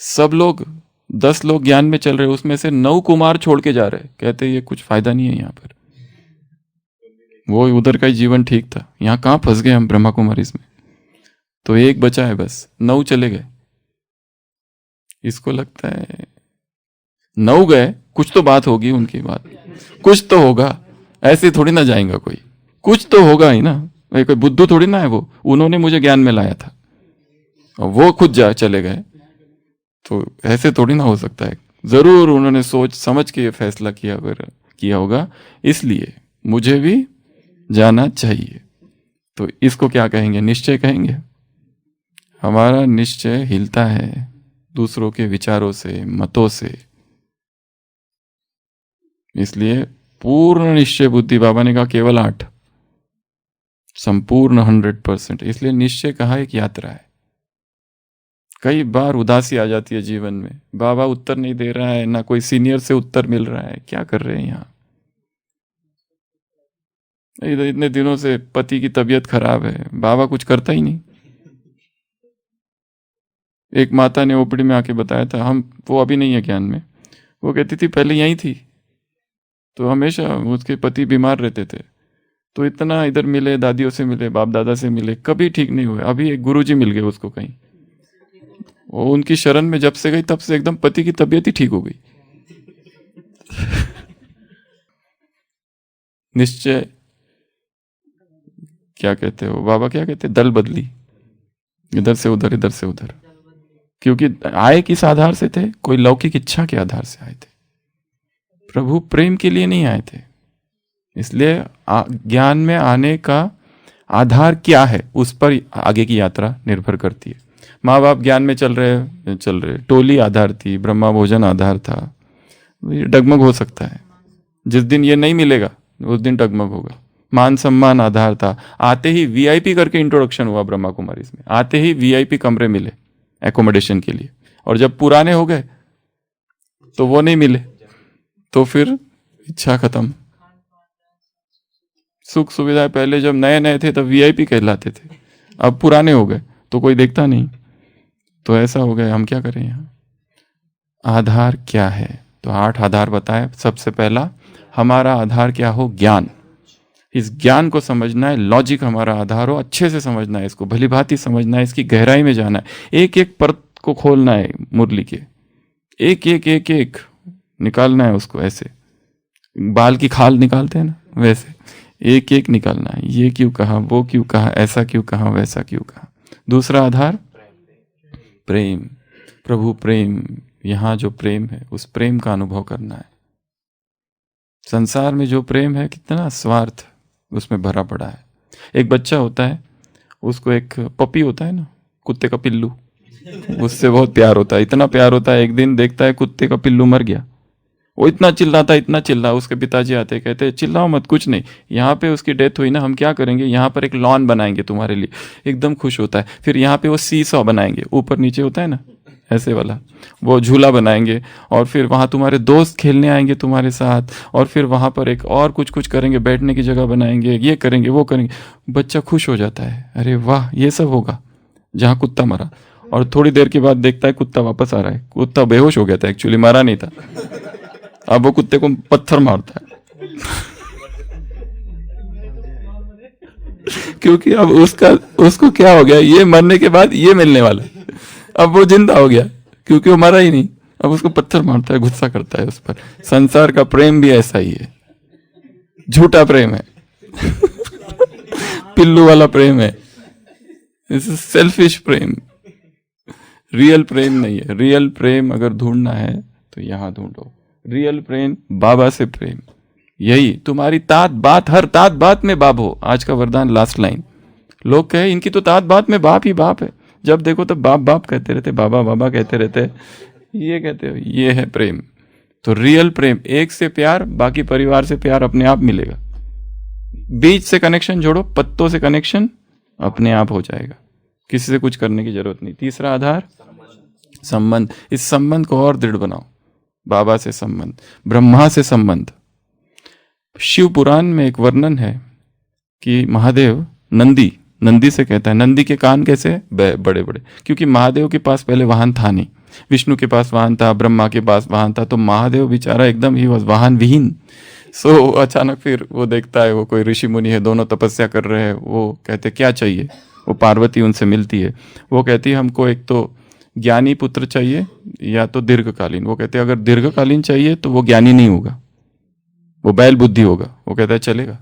सब लोग 10 लोग ज्ञान में चल रहे, उसमें से 9 कुमार छोड़ के जा रहे, कहते ये कुछ फायदा नहीं है यहाँ पर। वो उधर का ही जीवन ठीक था, यहाँ कहाँ फंस गए हम ब्रह्मा कुमारी में। तो एक बचा है बस, 9 चले गए। इसको लगता है 9 गए, कुछ तो बात होगी उनकी बात, कुछ तो होगा, ऐसे थोड़ी ना जाएगा कोई, कुछ तो होगा ही ना। कोई बुद्धू थोड़ी ना है वो, उन्होंने मुझे ज्ञान में लाया था और वो खुद जा चले गए, तो ऐसे थोड़ी ना हो सकता है। जरूर उन्होंने सोच समझ के ये फैसला किया होगा, इसलिए मुझे भी जाना चाहिए। तो इसको क्या कहेंगे? निश्चय कहेंगे। हमारा निश्चय हिलता है दूसरों के विचारों से, मतों से। इसलिए पूर्ण निश्चय बुद्धि, बाबा ने कहा केवल 8, संपूर्ण 100%। इसलिए निश्चय कहा एक यात्रा है। कई बार उदासी आ जाती है जीवन में, बाबा उत्तर नहीं दे रहा है, ना कोई सीनियर से उत्तर मिल रहा है, क्या कर रहे हैं यहाँ। इतने दिनों से पति की तबीयत खराब है, बाबा कुछ करता ही नहीं। एक माता ने ओपीडी में आके बताया था, वो अभी नहीं है ज्ञान में, वो कहती थी पहले यहीं थी तो हमेशा उसके पति बीमार रहते थे, तो इतना इधर मिले, दादियों से मिले, बाप दादा से मिले, कभी ठीक नहीं हुए। अभी एक गुरुजी मिल गए उसको कहीं, वो उनकी शरण में जब से गई तब से एकदम पति की तबीयत ही ठीक हो गई। निश्चय क्या कहते हो बाबा, क्या कहते हैं, दल बदली, इधर से उधर, इधर से उधर। क्योंकि आए किस आधार से थे? कोई लौकिक इच्छा के आधार से आए थे, प्रभु प्रेम के लिए नहीं आए थे। इसलिए ज्ञान में आने का आधार क्या है, उस पर आगे की यात्रा निर्भर करती है। माँ बाप ज्ञान में चल रहे, टोली आधार थी, ब्रह्मा भोजन आधार था, ये डगमग हो सकता है। जिस दिन ये नहीं मिलेगा उस दिन डगमग होगा। मान सम्मान आधार था, आते ही वीआईपी करके इंट्रोडक्शन हुआ ब्रह्मा कुमारी में, आते ही वीआईपी कमरे मिले एकोमोडेशन के लिए, और जब पुराने हो गए तो वो नहीं मिले, तो फिर इच्छा खत्म। सुख सुविधाएं पहले जब नए नए थे तब वीआईपी कहलाते थे, अब पुराने हो गए तो कोई देखता नहीं, तो ऐसा हो गया। हम क्या करें यहाँ? आधार क्या है? तो 8 आधार बताए। सबसे पहला हमारा आधार क्या हो? ज्ञान। इस ज्ञान को समझना है, लॉजिक हमारा आधार हो, अच्छे से समझना है, इसको भली भांति समझना है, इसकी गहराई में जाना है, एक एक परत को खोलना है मुरली के, एक एक एक एक निकालना है उसको, ऐसे बाल की खाल निकालते हैं ना, वैसे एक एक निकालना है। ये क्यों कहा, वो क्यों कहा, ऐसा क्यों कहा, वैसा क्यों कहा। दूसरा आधार प्रेम, प्रभु प्रेम। यहाँ जो प्रेम है उस प्रेम का अनुभव करना है। संसार में जो प्रेम है कितना स्वार्थ उसमें भरा पड़ा है। एक बच्चा होता है, उसको एक पपी होता है ना, कुत्ते का पिल्लू, उससे बहुत प्यार होता है, इतना प्यार होता है। एक दिन देखता है कुत्ते का पिल्लू मर गया, वो इतना चिल्लाता, इतना चिल्ला। उसके पिताजी आते, कहते चिल्लाओ मत, कुछ नहीं, यहाँ पे उसकी डेथ हुई ना, हम क्या करेंगे, यहाँ पर एक लॉन बनाएंगे तुम्हारे लिए। एकदम खुश होता है। फिर यहाँ पे वो सीसॉ बनाएंगे, ऊपर नीचे होता है ना ऐसे वाला, वो झूला बनाएंगे, और फिर वहाँ तुम्हारे दोस्त खेलने आएंगे तुम्हारे साथ, और फिर वहाँ पर एक और कुछ कुछ करेंगे, बैठने की जगह बनाएंगे, ये करेंगे वो करेंगे। बच्चा खुश हो जाता है, अरे वाह ये सब होगा जहाँ कुत्ता मरा। और थोड़ी देर के बाद देखता है कुत्ता वापस आ रहा है, कुत्ता बेहोश हो गया था, एक्चुअली मरा नहीं था। अब वो कुत्ते को पत्थर मारता है क्योंकि अब उसको क्या हो गया, ये मरने के बाद ये मिलने वाला है, अब वो जिंदा हो गया क्योंकि वो मरा ही नहीं। अब उसको पत्थर मारता है, गुस्सा करता है उस पर। संसार का प्रेम भी ऐसा ही है, झूठा प्रेम है पिल्लू वाला प्रेम है, सेल्फिश प्रेम, रियल प्रेम नहीं है। रियल प्रेम अगर ढूंढना है तो यहाँ ढूंढो, रियल प्रेम, बाबा से प्रेम। यही तुम्हारी तात बात, हर तात बात में बाप हो। आज का वरदान लास्ट लाइन, लोग कहे इनकी तो तात बात में बाप ही बाप है, जब देखो तो बाप बाप कहते रहते, बाबा बाबा कहते रहते, ये कहते हो, ये है प्रेम। तो रियल प्रेम, एक से प्यार, बाकी परिवार से प्यार अपने आप मिलेगा। बीज से कनेक्शन जोड़ो, पत्तों से कनेक्शन अपने आप हो जाएगा, किसी से कुछ करने की जरूरत नहीं। तीसरा आधार संबंध। इस संबंध को और दृढ़ बनाओ, बाबा से संबंध, ब्रह्मा से संबंध। शिव पुराण में एक वर्णन है कि महादेव, नंदी नंदी से कहता है। नंदी के कान कैसे बड़े बड़े, क्योंकि महादेव के पास पहले वाहन था नहीं। विष्णु के पास वाहन था, ब्रह्मा के पास वाहन था, तो महादेव बेचारा एकदम ही वाहन विहीन। सो अचानक फिर वो देखता है, वो कोई ऋषि मुनि है, दोनों तपस्या कर रहे हैं। वो कहते क्या चाहिए, वो पार्वती उनसे मिलती है। वो कहती है हमको एक तो ज्ञानी पुत्र चाहिए या तो दीर्घकालीन। वो कहते हैं अगर दीर्घकालीन चाहिए तो वो ज्ञानी नहीं होगा, वो बैल बुद्धि होगा। वो कहता है चलेगा,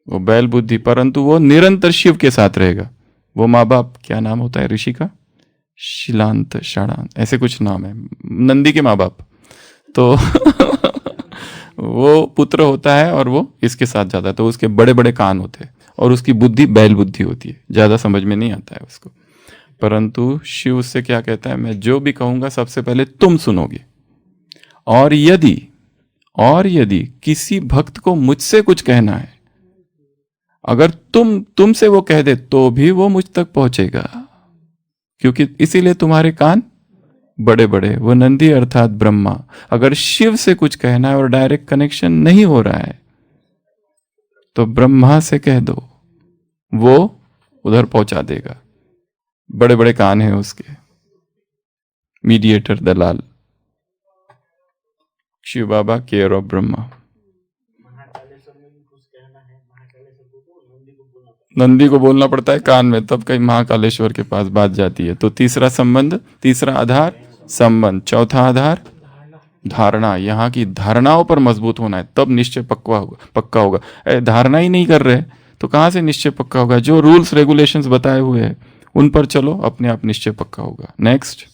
वो बैल बुद्धि, परंतु वो निरंतर शिव के साथ रहेगा। वो माँ बाप, क्या नाम होता है ऋषि का, शिलांत शाणांत ऐसे कुछ नाम है, नंदी के माँ बाप। तो वो पुत्र होता है और वो इसके साथ जाता है, तो उसके बड़े बड़े कान होते हैं और उसकी बुद्धि बैल बुद्धि होती है, ज्यादा समझ में नहीं आता है उसको। परंतु शिव उससे क्या कहता है, मैं जो भी कहूंगा सबसे पहले तुम सुनोगे, और यदि किसी भक्त को मुझसे कुछ कहना है, अगर तुमसे वो कह दे तो भी वो मुझ तक पहुंचेगा, क्योंकि इसीलिए तुम्हारे कान बड़े बड़े। वो नंदी अर्थात ब्रह्मा, अगर शिव से कुछ कहना है और डायरेक्ट कनेक्शन नहीं हो रहा है तो ब्रह्मा से कह दो, वो उधर पहुंचा देगा। बड़े बड़े कान हैं उसके, मीडिएटर दलाल शिव बाबा, केयर ऑफ ब्रह्मा। नंदी को बोलना पड़ता है कान में, तब कहीं महाकालेश्वर के पास बात जाती है। तो तीसरा संबंध, तीसरा आधार संबंध, चौथा आधार धारणा। यहाँ की धारणाओं पर मजबूत होना है, तब निश्चय पक्का होगा। धारणा ही नहीं कर रहे तो कहाँ से निश्चय पक्का होगा। जो रूल्स रेगुलेशंस बताए हुए हैं उन पर चलो, अपने आप निश्चय पक्का होगा। नेक्स्ट,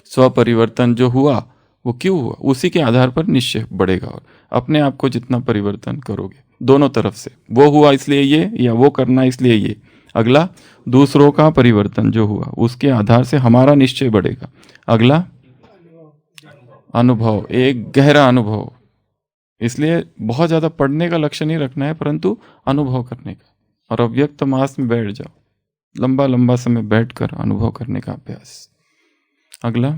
स्वपरिवर्तन जो हुआ वो क्यों हुआ, उसी के आधार पर निश्चय बढ़ेगा। और अपने आप को जितना परिवर्तन करोगे दोनों तरफ से, वो हुआ इसलिए ये, या वो करना इसलिए ये। अगला, दूसरों का परिवर्तन जो हुआ उसके आधार से हमारा निश्चय बढ़ेगा। अगला, अनुभव, एक गहरा अनुभव। इसलिए बहुत ज्यादा पढ़ने का लक्ष्य नहीं रखना है, परंतु अनुभव करने का। और अव्यक्त मास में बैठ जाओ, लंबा लंबा समय बैठकर अनुभव करने का अभ्यास। अगला,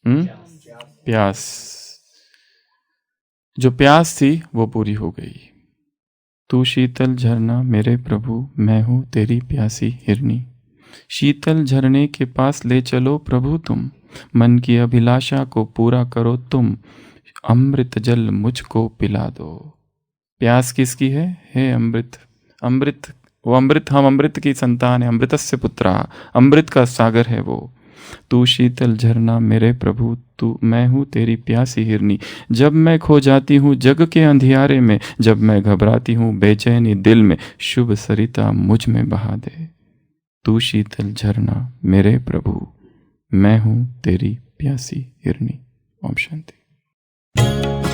प्यास। जो प्यास थी वो पूरी हो गई। तू शीतल झरना मेरे प्रभु, मैं हूं तेरी प्यासी हिरनी। शीतल झरने के पास ले चलो प्रभु तुम, मन की अभिलाषा को पूरा करो तुम, अमृत जल मुझको पिला दो। प्यास किसकी है? हे अमृत। अमृत, वो अमृत, हम अमृत की संतान है, अमृतस्य पुत्रा, अमृत का सागर है वो। तू शीतल झरना मेरे प्रभु, तू, मैं हूँ तेरी प्यासी हिरनी। जब मैं खो जाती हूँ जग के अंधियारे में, जब मैं घबराती हूँ बेचैनी दिल में, शुभ सरिता मुझ में बहा दे। तू शीतल झरना मेरे प्रभु, मैं हूँ तेरी प्यासी हिरनी। ओम शांति।